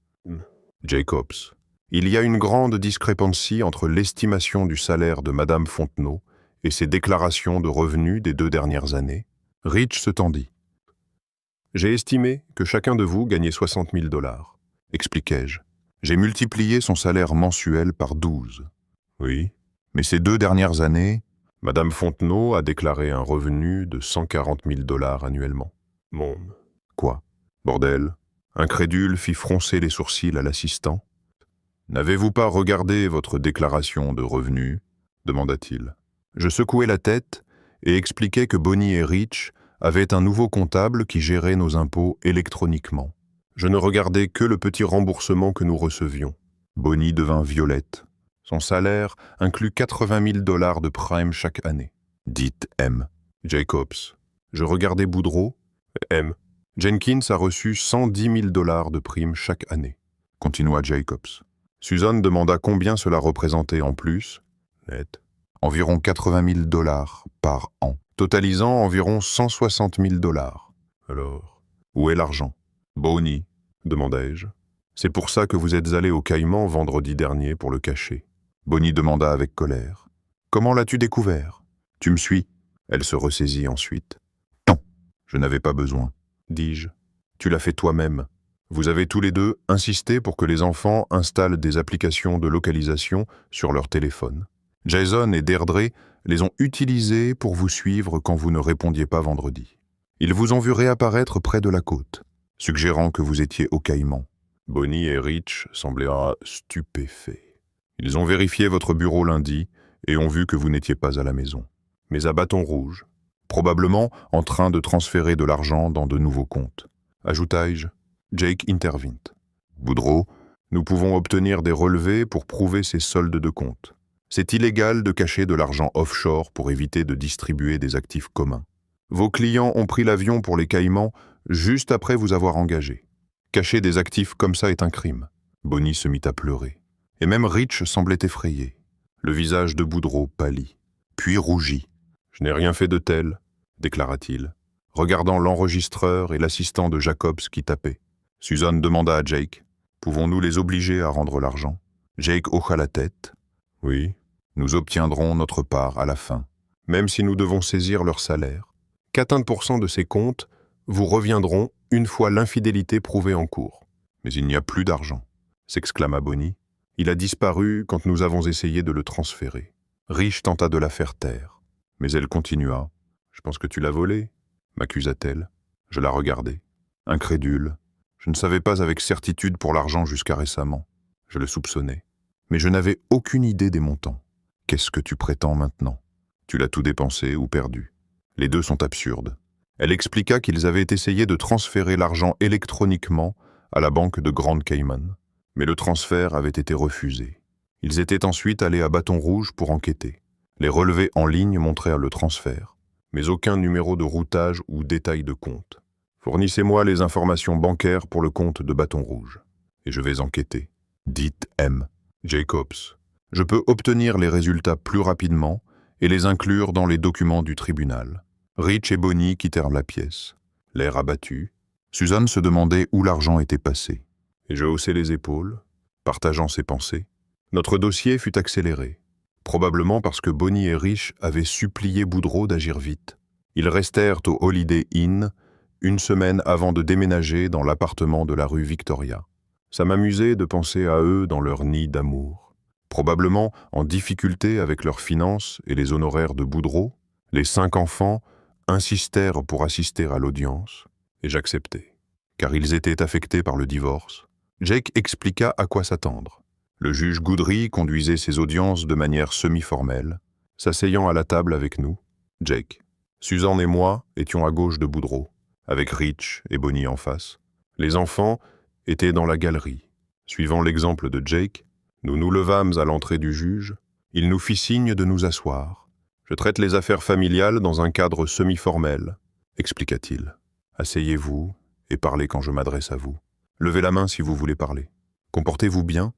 Jacobs. Il y a une grande discrépancie entre l'estimation du salaire de Madame Fontenot et ses déclarations de revenus des 2 dernières années. Rich se tendit. J'ai estimé que chacun de vous gagnait 60 000 $, expliquai-je. J'ai multiplié son salaire mensuel par 12. Oui, mais ces 2 dernières années, Madame Fontenot a déclaré un revenu de 140 000 $ annuellement. Mon... Quoi? Bordel. Incrédule fit froncer les sourcils à l'assistant. N'avez-vous pas regardé votre déclaration de revenus? Demanda-t-il. Je secouai la tête et expliquai que Bonnie et Rich avaient un nouveau comptable qui gérait nos impôts électroniquement. Je ne regardais que le petit remboursement que nous recevions. Bonnie devint violette. Son salaire inclut 80 000 $ de prime chaque année. Dites M. Jacobs. Je regardais Boudreau. M. Jenkins a reçu 110 000 $ de prime chaque année. Continua Jacobs. Suzanne demanda combien cela représentait en plus. Net. Environ 80 000 $ par an, totalisant environ 160 000 $. Alors, où est l'argent? Bonnie, demandai-je. C'est pour ça que vous êtes allé au Caïman vendredi dernier pour le cacher. Bonnie demanda avec colère. Comment l'as-tu découvert? Tu me suis? Elle se ressaisit ensuite. Non, je n'avais pas besoin, dis-je. Tu l'as fait toi-même. Vous avez tous les deux insisté pour que les enfants installent des applications de localisation sur leur téléphone. Jason et Deirdre les ont utilisées pour vous suivre quand vous ne répondiez pas vendredi. Ils vous ont vu réapparaître près de la côte, suggérant que vous étiez au Caïman. Bonnie et Rich semblaient stupéfaits. Ils ont vérifié votre bureau lundi et ont vu que vous n'étiez pas à la maison, mais à Bâton Rouge, probablement en train de transférer de l'argent dans de nouveaux comptes. Ajoutai-je. Jake intervint. Boudreau, nous pouvons obtenir des relevés pour prouver ces soldes de compte. C'est illégal de cacher de l'argent offshore pour éviter de distribuer des actifs communs. Vos clients ont pris l'avion pour les Caïmans juste après vous avoir engagé. Cacher des actifs comme ça est un crime. Bonnie se mit à pleurer. Et même Rich semblait effrayé. Le visage de Boudreau pâlit, puis rougit. « Je n'ai rien fait de tel », déclara-t-il, regardant l'enregistreur et l'assistant de Jacobs qui tapait. Suzanne demanda à Jake, « Pouvons-nous les obliger à rendre l'argent ?» Jake hocha la tête. « Oui, nous obtiendrons notre part à la fin, même si nous devons saisir leur salaire. 14% de ces comptes vous reviendront une fois l'infidélité prouvée en cours. » « Mais il n'y a plus d'argent, » s'exclama Bonnie. « Il a disparu quand nous avons essayé de le transférer. » Rich tenta de la faire taire, mais elle continua. « Je pense que tu l'as volé, » m'accusa-t-elle. Je la regardai, incrédule. Je ne savais pas avec certitude pour l'argent jusqu'à récemment. Je le soupçonnais. Mais je n'avais aucune idée des montants. Qu'est-ce que tu prétends maintenant? Tu l'as tout dépensé ou perdu. Les deux sont absurdes. Elle expliqua qu'ils avaient essayé de transférer l'argent électroniquement à la banque de Grand Cayman. Mais le transfert avait été refusé. Ils étaient ensuite allés à Bâton Rouge pour enquêter. Les relevés en ligne montrèrent le transfert, mais aucun numéro de routage ou détail de compte. Fournissez-moi les informations bancaires pour le compte de Bâton Rouge, et je vais enquêter. Dites M. Jacobs. Je peux obtenir les résultats plus rapidement et les inclure dans les documents du tribunal. Rich et Bonnie quittèrent la pièce, l'air abattu. Suzanne se demandait où l'argent était passé. Et je haussai les épaules. Partageant ses pensées, notre dossier fut accéléré, probablement parce que Bonnie et Rich avaient supplié Boudreau d'agir vite. Ils restèrent au Holiday Inn une semaine avant de déménager dans l'appartement de la rue Victoria. Ça m'amusait de penser à eux dans leur nid d'amour. Probablement en difficulté avec leurs finances et les honoraires de Boudreau, les 5 enfants insistèrent pour assister à l'audience, et j'acceptai, car ils étaient affectés par le divorce. Jake expliqua à quoi s'attendre. Le juge Goodry conduisait ses audiences de manière semi-formelle, s'asseyant à la table avec nous, Jake. Susan et moi étions à gauche de Boudreau, avec Rich et Bonnie en face. Les enfants étaient dans la galerie. Suivant l'exemple de Jake, nous nous levâmes à l'entrée du juge. Il nous fit signe de nous asseoir. « Je traite les affaires familiales dans un cadre semi-formel », expliqua-t-il. « Asseyez-vous et parlez quand je m'adresse à vous. Levez la main si vous voulez parler. Comportez-vous bien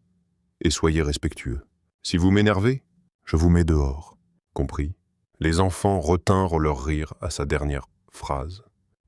et soyez respectueux. Si vous m'énervez, je vous mets dehors. » Compris? Les enfants retinrent leur rire à sa dernière phrase.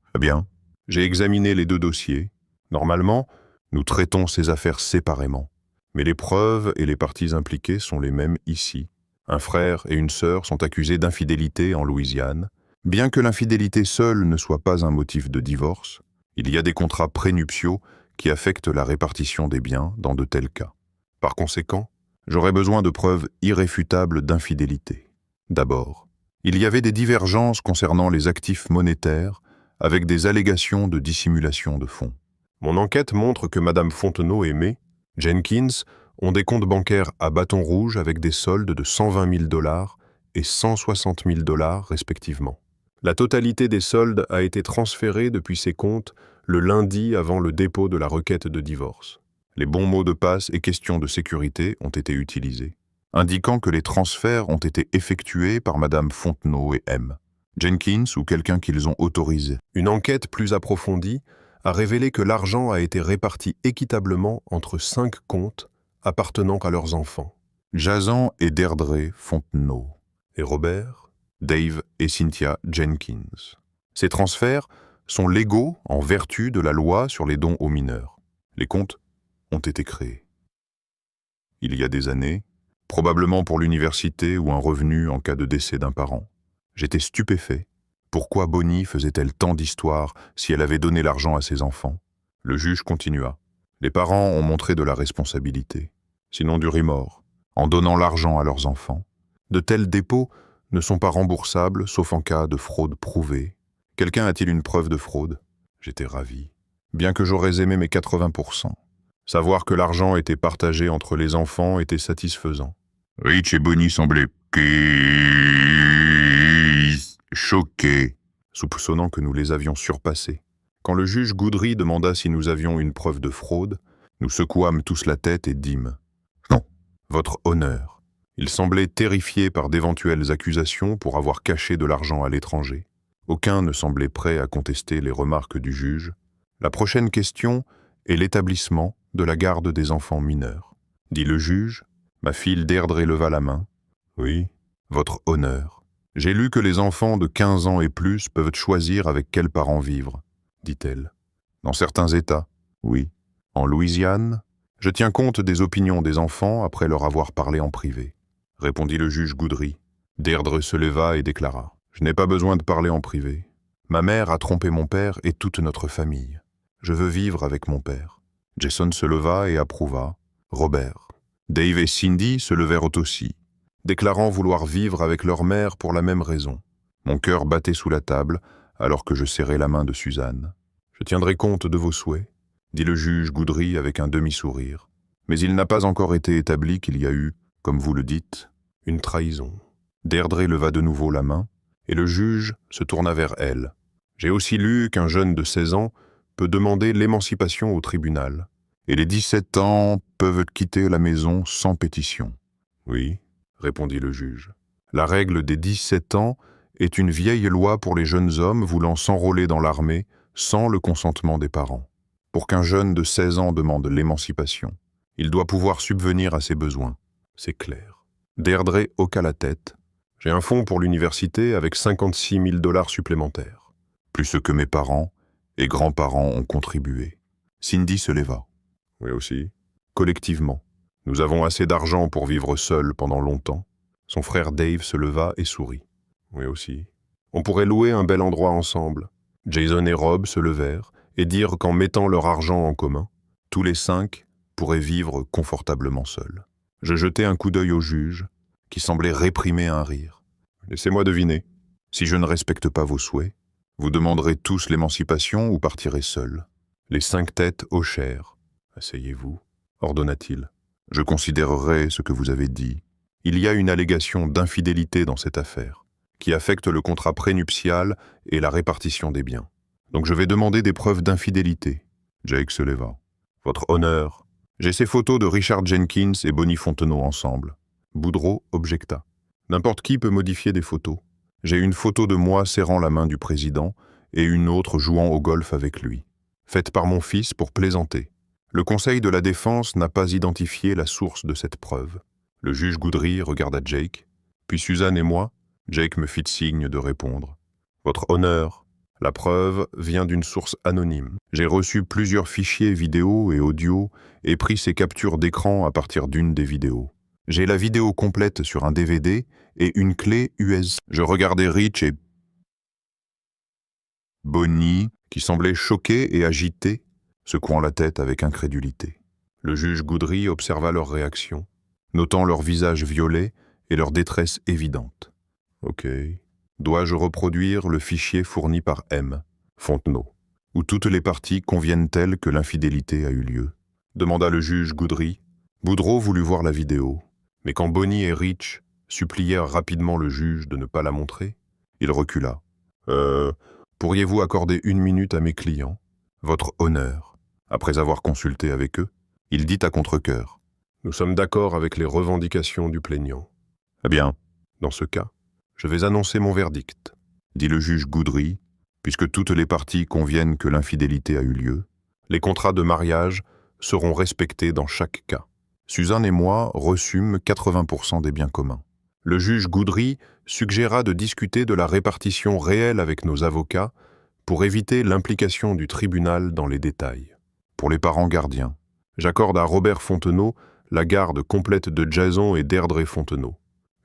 Très bien. J'ai examiné les 2 dossiers. Normalement, nous traitons ces affaires séparément. Mais les preuves et les parties impliquées sont les mêmes ici. Un frère et une sœur sont accusés d'infidélité en Louisiane. Bien que l'infidélité seule ne soit pas un motif de divorce, il y a des contrats prénuptiaux qui affectent la répartition des biens dans de tels cas. Par conséquent, j'aurais besoin de preuves irréfutables d'infidélité. D'abord, il y avait des divergences concernant les actifs monétaires avec des allégations de dissimulation de fonds. Mon enquête montre que Mme Fontenot et May Jenkins ont des comptes bancaires à bâton rouge avec des soldes de 120 000 $ et 160 000 $ respectivement. La totalité des soldes a été transférée depuis ces comptes le lundi avant le dépôt de la requête de divorce. Les bons mots de passe et questions de sécurité ont été utilisés, indiquant que les transferts ont été effectués par Mme Fontenot et M. Jenkins ou quelqu'un qu'ils ont autorisé. Une enquête plus approfondie a révélé que l'argent a été réparti équitablement entre 5 comptes appartenant à leurs enfants. Jason et Deirdre Fontenot, et Robert, Dave et Cynthia Jenkins. Ces transferts sont légaux en vertu de la loi sur les dons aux mineurs. Les comptes ont été créés. Il y a des années, probablement pour l'université ou un revenu en cas de décès d'un parent, j'étais stupéfait. Pourquoi Bonnie faisait-elle tant d'histoires si elle avait donné l'argent à ses enfants? Le juge continua. Les parents ont montré de la responsabilité, sinon du remords, en donnant l'argent à leurs enfants. De tels dépôts ne sont pas remboursables sauf en cas de fraude prouvée. Quelqu'un a-t-il une preuve de fraude? J'étais ravi, bien que j'aurais aimé mes 80%. Savoir que l'argent était partagé entre les enfants était satisfaisant. Rich et Bonnie semblaient choqués, soupçonnant que nous les avions surpassés. Quand le juge Goodry demanda si nous avions une preuve de fraude, nous secouâmes tous la tête et dîmes « Non, votre honneur ». Ils semblaient terrifiés par d'éventuelles accusations pour avoir caché de l'argent à l'étranger. Aucun ne semblait prêt à contester les remarques du juge. La prochaine question est l'établissement de la garde des enfants mineurs, dit le juge. Ma fille Deirdre leva la main. Oui, votre honneur. J'ai lu que les enfants de 15 ans et plus peuvent choisir avec quels parents vivre, dit-elle. Dans certains États, oui. En Louisiane, je tiens compte des opinions des enfants après leur avoir parlé en privé, répondit le juge Goodry. Deirdre se leva et déclara. Je n'ai pas besoin de parler en privé. Ma mère a trompé mon père et toute notre famille. Je veux vivre avec mon père. Jason se leva et approuva. Robert. Dave et Cindy se levèrent aussi, déclarant vouloir vivre avec leur mère pour la même raison. Mon cœur battait sous la table alors que je serrais la main de Suzanne. Je tiendrai compte de vos souhaits, dit le juge Goodry avec un demi-sourire. Mais il n'a pas encore été établi qu'il y a eu, comme vous le dites, une trahison. Deirdre leva de nouveau la main, et le juge se tourna vers elle. J'ai aussi lu qu'un jeune de 16 ans peut demander l'émancipation au tribunal, et les 17 ans peuvent quitter la maison sans pétition. Oui, répondit le juge. La règle des 17 ans est une vieille loi pour les jeunes hommes voulant s'enrôler dans l'armée sans le consentement des parents. Pour qu'un jeune de 16 ans demande l'émancipation, il doit pouvoir subvenir à ses besoins. C'est clair. Deirdre hoqua la tête. J'ai un fonds pour l'université avec 56 000 $ supplémentaires. Plus ce que mes parents et grands-parents ont contribué. Cindy se leva. Oui aussi. Collectivement. Nous avons assez d'argent pour vivre seuls pendant longtemps. Son frère Dave se leva et sourit. Oui aussi. On pourrait louer un bel endroit ensemble. Jason et Rob se levèrent et dirent qu'en mettant leur argent en commun, tous les 5 pourraient vivre confortablement seuls. Je jetai un coup d'œil au juge, qui semblait réprimer un rire. Laissez-moi deviner. Si je ne respecte pas vos souhaits, vous demanderez tous l'émancipation ou partirez seuls. Les 5 têtes hochèrent. Asseyez-vous, ordonna-t-il. Je considérerai ce que vous avez dit. Il y a une allégation d'infidélité dans cette affaire, qui affecte le contrat prénuptial et la répartition des biens. Donc je vais demander des preuves d'infidélité. Jake se leva. Votre honneur. J'ai ces photos de Richard Jenkins et Bonnie Fontenot ensemble. Boudreau objecta. N'importe qui peut modifier des photos. J'ai une photo de moi serrant la main du président et une autre jouant au golf avec lui, faite par mon fils pour plaisanter. Le Conseil de la Défense n'a pas identifié la source de cette preuve. Le juge Goudry regarda Jake, puis Suzanne et moi. Jake me fit signe de répondre. Votre honneur, la preuve vient d'une source anonyme. J'ai reçu plusieurs fichiers vidéo et audio et pris ces captures d'écran à partir d'une des vidéos. J'ai la vidéo complète sur un DVD et une clé USB. Je regardais Rich et Bonnie, qui semblaient choqués et agités, secouant la tête avec incrédulité. Le juge Goudry observa leur réaction, notant leur visage violet et leur détresse évidente. Ok. Dois-je reproduire le fichier fourni par M, Fontenot, où toutes les parties conviennent-elles que l'infidélité a eu lieu? Demanda le juge Goudry. Boudreau voulut voir la vidéo, mais quand Bonnie et Rich supplièrent rapidement le juge de ne pas la montrer, il recula. Pourriez-vous accorder 1 minute à mes clients? Votre honneur. Après avoir consulté avec eux, il dit à contre-cœur. Nous sommes d'accord avec les revendications du plaignant. Eh bien, dans ce cas, je vais annoncer mon verdict, dit le juge Goudry, puisque toutes les parties conviennent que l'infidélité a eu lieu. Les contrats de mariage seront respectés dans chaque cas. Suzanne et moi reçûmes 80% des biens communs. Le juge Goudry suggéra de discuter de la répartition réelle avec nos avocats pour éviter l'implication du tribunal dans les détails. Pour les parents gardiens, j'accorde à Robert Fontenot la garde complète de Jason et Deirdre Fontenot,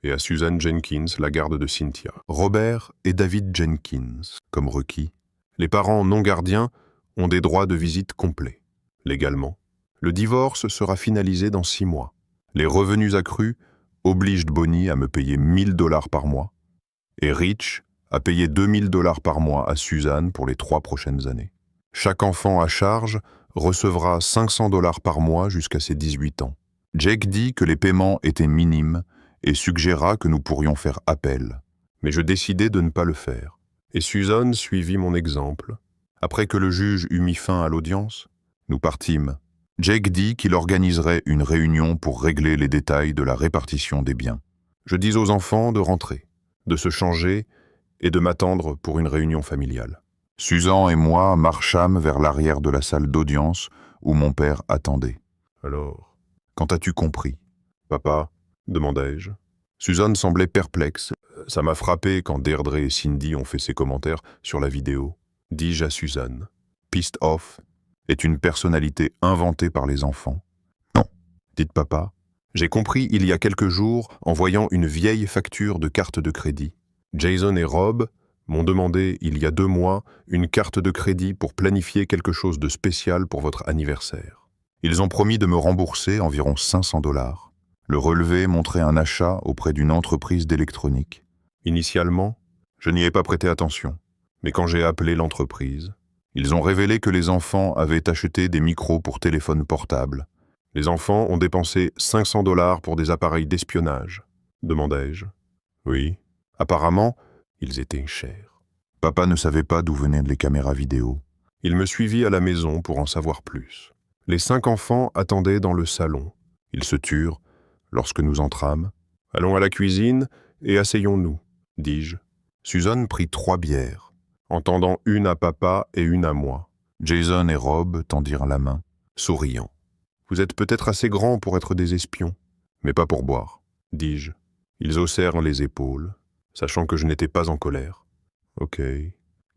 et à Suzanne Jenkins la garde de Cynthia. Robert et David Jenkins, comme requis. Les parents non gardiens ont des droits de visite complets. Légalement, le divorce sera finalisé dans 6 mois. Les revenus accrus obligent Bonnie à me payer $1000 par mois, et Rich à payer $2000 par mois à Suzanne pour les 3 prochaines années. Chaque enfant à charge recevra $500 par mois jusqu'à ses 18 ans. Jake dit que les paiements étaient minimes et suggéra que nous pourrions faire appel. Mais je décidai de ne pas le faire. Et Suzanne suivit mon exemple. Après que le juge eut mis fin à l'audience, nous partîmes. Jake dit qu'il organiserait une réunion pour régler les détails de la répartition des biens. Je dis aux enfants de rentrer, de se changer et de m'attendre pour une réunion familiale. Suzanne et moi marchâmes vers l'arrière de la salle d'audience où mon père attendait. Alors, quand as-tu compris, papa? Demandai-je. Suzanne semblait perplexe. Ça m'a frappé quand Deirdre et Cindy ont fait ces commentaires sur la vidéo. Dis-je à Suzanne. Pissed off est une personnalité inventée par les enfants. Non, dit papa. J'ai compris il y a quelques jours en voyant une vieille facture de carte de crédit. Jason et Rob m'ont demandé il y a 2 mois une carte de crédit pour planifier quelque chose de spécial pour votre anniversaire. Ils ont promis de me rembourser environ $500. Le relevé montrait un achat auprès d'une entreprise d'électronique. Initialement, je n'y ai pas prêté attention, mais quand j'ai appelé l'entreprise, ils ont révélé que les enfants avaient acheté des micros pour téléphone portable. Les enfants ont dépensé $500 pour des appareils d'espionnage, demandai-je. Oui. Apparemment, ils étaient chers. Papa ne savait pas d'où venaient les caméras vidéo. Il me suivit à la maison pour en savoir plus. Les 5 enfants attendaient dans le salon. Ils se turent lorsque nous entrâmes. « Allons à la cuisine et asseyons-nous », dis-je. Suzanne prit 3 bières, en tendant une à papa et une à moi. Jason et Rob tendirent la main, souriant. « Vous êtes peut-être assez grands pour être des espions, mais pas pour boire, » dis-je. Ils haussèrent les épaules, sachant que je n'étais pas en colère. « Ok.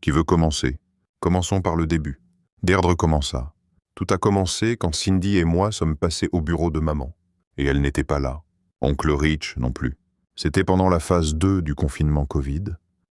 Qui veut commencer? Commençons par le début. » Deirdre commença. Tout a commencé quand Cindy et moi sommes passés au bureau de maman. Et elle n'était pas là. Oncle Rich non plus. C'était pendant la phase 2 du confinement Covid.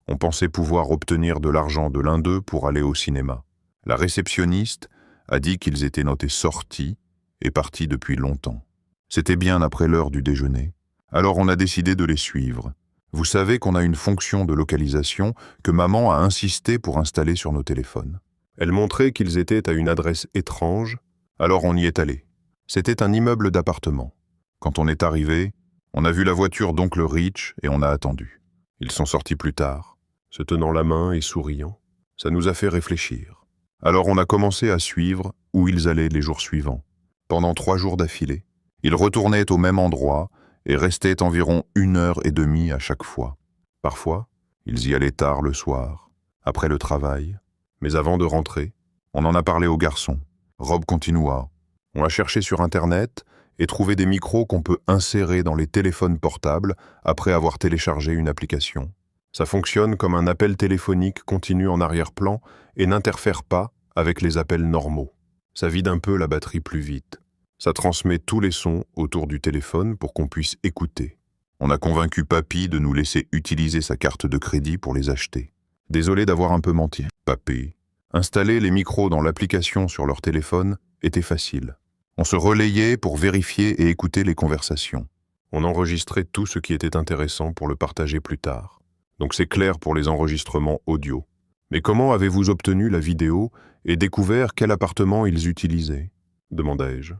On pensait pouvoir obtenir de l'argent de l'un d'eux pour aller au cinéma. La réceptionniste a dit qu'ils étaient notés sortis et partis depuis longtemps. C'était bien après l'heure du déjeuner. Alors on a décidé de les suivre. Vous savez qu'on a une fonction de localisation que maman a insisté pour installer sur nos téléphones. Elle montrait qu'ils étaient à une adresse étrange, alors on y est allé. C'était un immeuble d'appartement. Quand on est arrivé, on a vu la voiture d'oncle Rich et on a attendu. Ils sont sortis plus tard, se tenant la main et souriant. Ça nous a fait réfléchir. Alors on a commencé à suivre où ils allaient les jours suivants. Pendant 3 jours d'affilée, ils retournaient au même endroit et restaient environ 1h30 à chaque fois. Parfois, ils y allaient tard le soir, après le travail. Mais avant de rentrer, on en a parlé aux garçons. Rob continua. On a cherché sur Internet et trouvé des micros qu'on peut insérer dans les téléphones portables après avoir téléchargé une application. Ça fonctionne comme un appel téléphonique continu en arrière-plan et n'interfère pas avec les appels normaux. Ça vide un peu la batterie plus vite. Ça transmet tous les sons autour du téléphone pour qu'on puisse écouter. On a convaincu Papy de nous laisser utiliser sa carte de crédit pour les acheter. Désolé d'avoir un peu menti. Papy. Installer les micros dans l'application sur leur téléphone était facile. On se relayait pour vérifier et écouter les conversations. On enregistrait tout ce qui était intéressant pour le partager plus tard. Donc c'est clair pour les enregistrements audio. Mais comment avez-vous obtenu la vidéo et découvert quel appartement ils utilisaient ? Demandai-je.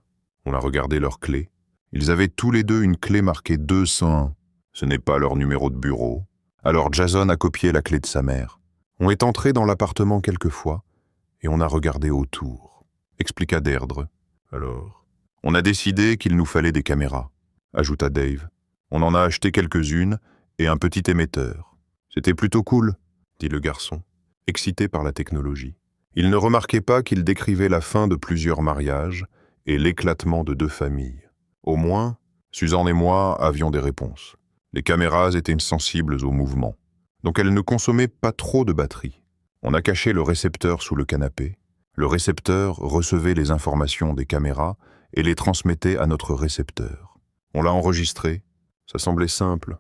On a regardé leurs clés. Ils avaient tous les deux une clé marquée 201. Ce n'est pas leur numéro de bureau. Alors Jason a copié la clé de sa mère. On est entré dans l'appartement quelques fois et on a regardé autour, expliqua Deirdre. Alors, on a décidé qu'il nous fallait des caméras, ajouta Dave. On en a acheté quelques-unes et un petit émetteur. C'était plutôt cool, dit le garçon, excité par la technologie. Il ne remarquait pas qu'il décrivait la fin de plusieurs mariages et l'éclatement de 2 familles. Au moins, Suzanne et moi avions des réponses. Les caméras étaient sensibles au mouvement, donc elles ne consommaient pas trop de batterie. On a caché le récepteur sous le canapé. Le récepteur recevait les informations des caméras et les transmettait à notre récepteur. On l'a enregistré. Ça semblait simple.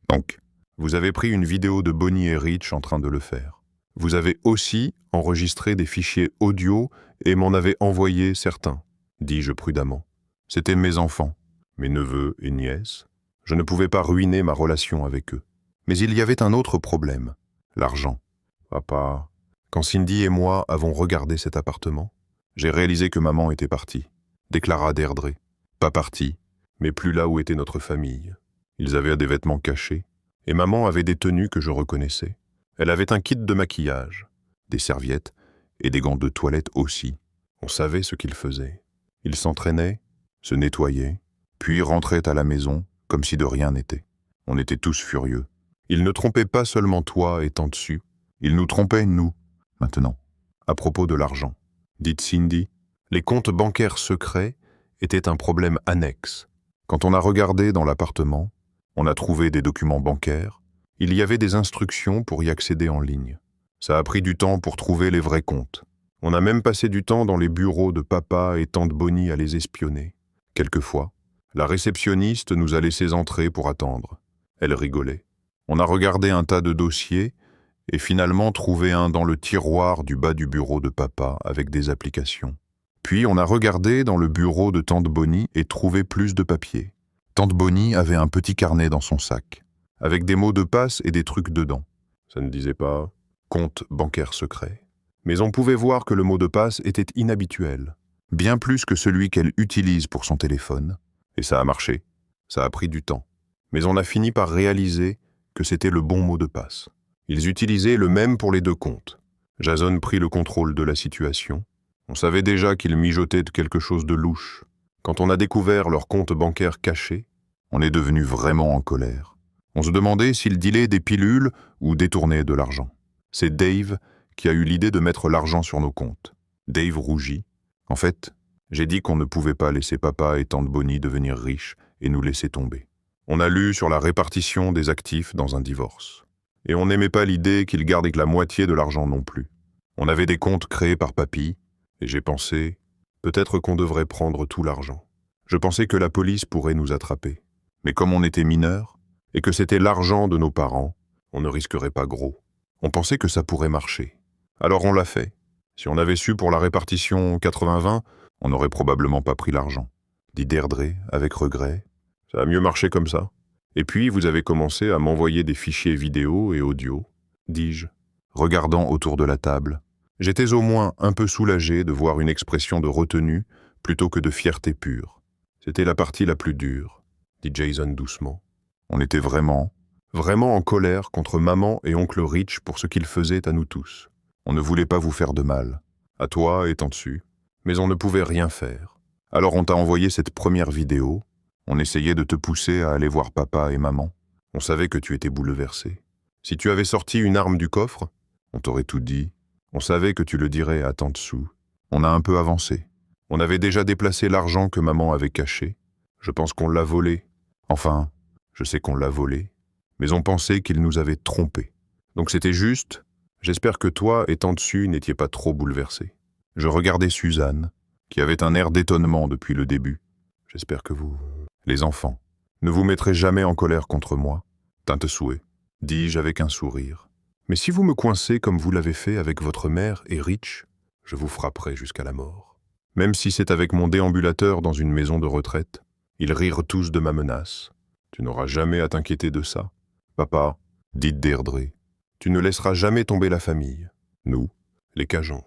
Donc, vous avez pris une vidéo de Bonnie et Rich en train de le faire. Vous avez aussi enregistré des fichiers audio et m'en avez envoyé certains, dis-je prudemment. C'étaient mes enfants, mes neveux et nièces. Je ne pouvais pas ruiner ma relation avec eux. Mais il y avait un autre problème, l'argent. Papa, quand Cindy et moi avons regardé cet appartement, j'ai réalisé que maman était partie, déclara Deirdre. Pas partie, mais plus là où était notre famille. Ils avaient des vêtements cachés, et maman avait des tenues que je reconnaissais. Elle avait un kit de maquillage, des serviettes et des gants de toilette aussi. On savait ce qu'ils faisaient. Ils s'entraînaient, se nettoyaient, puis rentraient à la maison comme si de rien n'était. On était tous furieux. Ils ne trompaient pas seulement toi et tante Sue, ils nous trompaient, nous. Maintenant, à propos de l'argent, dit Cindy, les comptes bancaires secrets étaient un problème annexe. Quand on a regardé dans l'appartement, on a trouvé des documents bancaires, il y avait des instructions pour y accéder en ligne. Ça a pris du temps pour trouver les vrais comptes. On a même passé du temps dans les bureaux de papa et tante Bonnie à les espionner. Quelquefois, la réceptionniste nous a laissés entrer pour attendre. Elle rigolait. On a regardé un tas de dossiers et finalement trouvé un dans le tiroir du bas du bureau de papa avec des applications. Puis on a regardé dans le bureau de tante Bonnie et trouvé plus de papier. Tante Bonnie avait un petit carnet dans son sac, avec des mots de passe et des trucs dedans. Ça ne disait pas « compte bancaire secret ». Mais on pouvait voir que le mot de passe était inhabituel, bien plus que celui qu'elle utilise pour son téléphone. Et ça a marché. Ça a pris du temps. Mais on a fini par réaliser que c'était le bon mot de passe. Ils utilisaient le même pour les 2 comptes. Jason prit le contrôle de la situation. On savait déjà qu'ils mijotaient de quelque chose de louche. Quand on a découvert leur compte bancaire caché, on est devenu vraiment en colère. On se demandait s'ils dealaient des pilules ou détournaient de l'argent. C'est Dave qui a eu l'idée de mettre l'argent sur nos comptes. Dave rougit. En fait, j'ai dit qu'on ne pouvait pas laisser papa et tante Bonnie devenir riches et nous laisser tomber. On a lu sur la répartition des actifs dans un divorce. Et on n'aimait pas l'idée qu'ils gardent que la moitié de l'argent non plus. On avait des comptes créés par papy, et j'ai pensé, peut-être qu'on devrait prendre tout l'argent. Je pensais que la police pourrait nous attraper. Mais comme on était mineurs, et que c'était l'argent de nos parents, on ne risquerait pas gros. On pensait que ça pourrait marcher. Alors on l'a fait. Si on avait su pour la répartition 80-20, on n'aurait probablement pas pris l'argent. Dit Deirdre avec regret. Ça a mieux marché comme ça. Et puis vous avez commencé à m'envoyer des fichiers vidéo et audio, dis-je, regardant autour de la table. J'étais au moins un peu soulagé de voir une expression de retenue plutôt que de fierté pure. C'était la partie la plus dure, dit Jason doucement. On était vraiment en colère contre maman et oncle Rich pour ce qu'ils faisaient à nous tous. On ne voulait pas vous faire de mal, à toi étant dessus, mais on ne pouvait rien faire. Alors on t'a envoyé cette première vidéo, on essayait de te pousser à aller voir papa et maman. On savait que tu étais bouleversé. Si tu avais sorti une arme du coffre, on t'aurait tout dit. On savait que tu le dirais à tant de sous. On a un peu avancé. On avait déjà déplacé l'argent que maman avait caché. Je pense qu'on l'a volé. Enfin, je sais qu'on l'a volé. Mais on pensait qu'il nous avait trompés. Donc c'était juste. J'espère que toi, étant dessus, n'étiez pas trop bouleversé. Je regardais Suzanne, qui avait un air d'étonnement depuis le début. J'espère que vous... Les enfants, ne vous mettrez jamais en colère contre moi. Teinte souhait, dis-je avec un sourire. Mais si vous me coincez comme vous l'avez fait avec votre mère et Rich, je vous frapperai jusqu'à la mort. Même si c'est avec mon déambulateur dans une maison de retraite, ils rirent tous de ma menace. Tu n'auras jamais à t'inquiéter de ça. Papa, dit Deirdre, tu ne laisseras jamais tomber la famille. Nous, les Cajuns,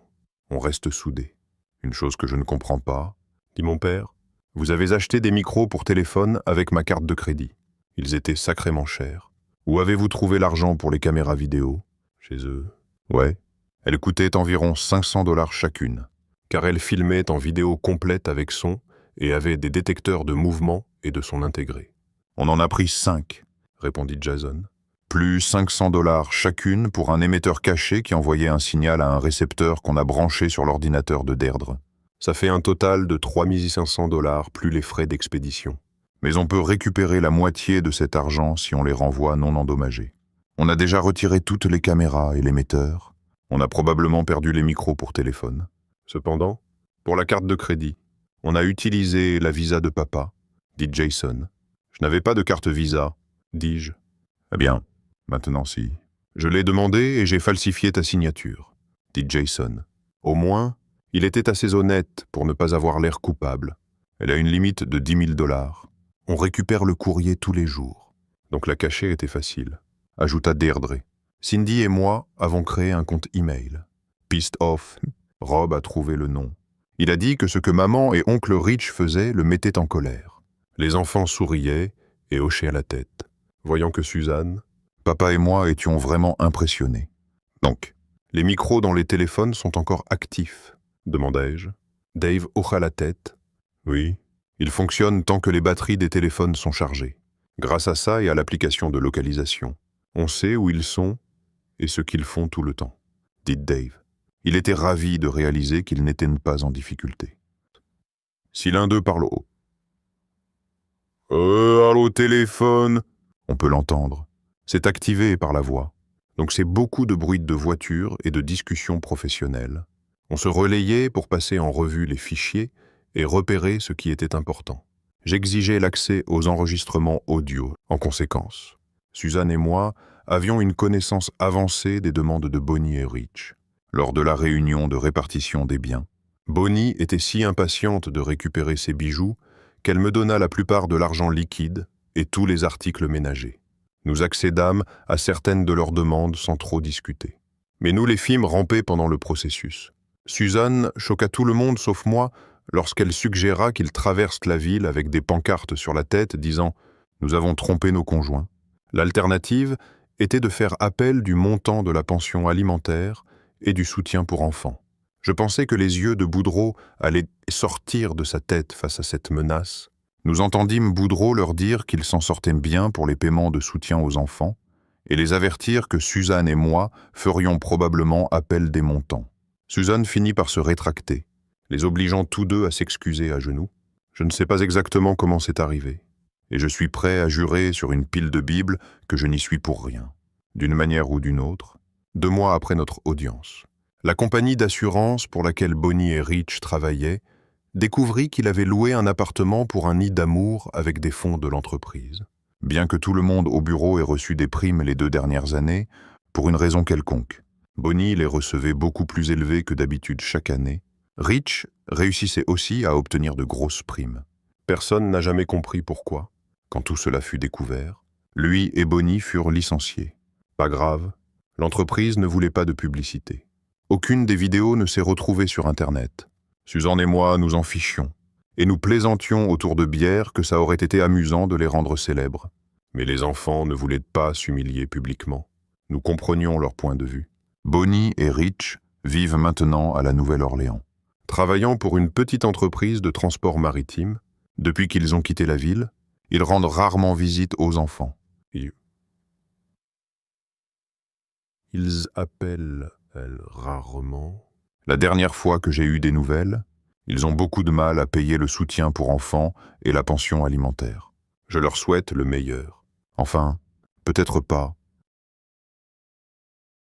on reste soudés. Une chose que je ne comprends pas, dit mon père, vous avez acheté des micros pour téléphone avec ma carte de crédit. Ils étaient sacrément chers. Où avez-vous trouvé l'argent pour les caméras vidéo? Chez eux. Ouais. Elles coûtaient environ 500 $ chacune, car elles filmaient en vidéo complète avec son et avaient des détecteurs de mouvement et de son intégrés. On en a pris 5, répondit Jason. Plus 500 $ chacune pour un émetteur caché qui envoyait un signal à un récepteur qu'on a branché sur l'ordinateur de Deirdre. Ça fait un total de 3 500 $ plus les frais d'expédition. Mais on peut récupérer la moitié de cet argent si on les renvoie non endommagés. On a déjà retiré toutes les caméras et l'émetteur. On a probablement perdu les micros pour téléphone. Cependant, pour la carte de crédit, on a utilisé la Visa de papa, dit Jason. Je n'avais pas de carte Visa, dis-je. Eh bien, maintenant si. Je l'ai demandé et j'ai falsifié ta signature, dit Jason. Au moins, il était assez honnête pour ne pas avoir l'air coupable. Elle a une limite de 10 000 $. On récupère le courrier tous les jours. Donc la cachée était facile, ajouta Deirdre. Cindy et moi avons créé un compte email. Pissed Off, Rob a trouvé le nom. Il a dit que ce que maman et oncle Rich faisaient le mettait en colère. Les enfants souriaient et hochaient la tête, voyant que Suzanne, papa et moi étions vraiment impressionnés. Donc, les micros dans les téléphones sont encore actifs, demandai-je. Dave hocha la tête. Oui, ils fonctionnent tant que les batteries des téléphones sont chargées. Grâce à ça et à l'application de localisation, on sait où ils sont et ce qu'ils font tout le temps, dit Dave. Il était ravi de réaliser qu'ils n'étaient pas en difficulté. Si l'un d'eux parle haut. Allô téléphone, on peut l'entendre. C'est activé par la voix. Donc c'est beaucoup de bruit de voiture et de discussions professionnelles. On se relayait pour passer en revue les fichiers et repérer ce qui était important. J'exigeais l'accès aux enregistrements audio. En conséquence, Suzanne et moi avions une connaissance avancée des demandes de Bonnie et Rich. Lors de la réunion de répartition des biens, Bonnie était si impatiente de récupérer ses bijoux qu'elle me donna la plupart de l'argent liquide et tous les articles ménagers. Nous accédâmes à certaines de leurs demandes sans trop discuter. Mais nous les fîmes ramper pendant le processus. Suzanne choqua tout le monde sauf moi lorsqu'elle suggéra qu'ils traversent la ville avec des pancartes sur la tête disant « Nous avons trompé nos conjoints ». L'alternative était de faire appel du montant de la pension alimentaire et du soutien pour enfants. Je pensais que les yeux de Boudreau allaient sortir de sa tête face à cette menace. Nous entendîmes Boudreau leur dire qu'ils s'en sortaient bien pour les paiements de soutien aux enfants et les avertir que Suzanne et moi ferions probablement appel des montants. Suzanne finit par se rétracter, les obligeant tous deux à s'excuser à genoux. Je ne sais pas exactement comment c'est arrivé, et je suis prêt à jurer sur une pile de Bible que je n'y suis pour rien. D'une manière ou d'une autre, 2 mois après notre audience, la compagnie d'assurance pour laquelle Bonnie et Rich travaillaient découvrit qu'il avait loué un appartement pour un nid d'amour avec des fonds de l'entreprise. Bien que tout le monde au bureau ait reçu des primes les 2 dernières années, pour une raison quelconque, Bonnie les recevait beaucoup plus élevées que d'habitude chaque année. Rich réussissait aussi à obtenir de grosses primes. Personne n'a jamais compris pourquoi. Quand tout cela fut découvert, lui et Bonnie furent licenciés. Pas grave, l'entreprise ne voulait pas de publicité. Aucune des vidéos ne s'est retrouvée sur Internet. Suzanne et moi nous en fichions, et nous plaisantions autour de bières que ça aurait été amusant de les rendre célèbres. Mais les enfants ne voulaient pas s'humilier publiquement. Nous comprenions leur point de vue. Bonnie et Rich vivent maintenant à la Nouvelle-Orléans. Travaillant pour une petite entreprise de transport maritime, depuis qu'ils ont quitté la ville, ils rendent rarement visite aux enfants. Ils appellent, elles, rarement. La dernière fois que j'ai eu des nouvelles, ils ont beaucoup de mal à payer le soutien pour enfants et la pension alimentaire. Je leur souhaite le meilleur. Enfin, peut-être pas,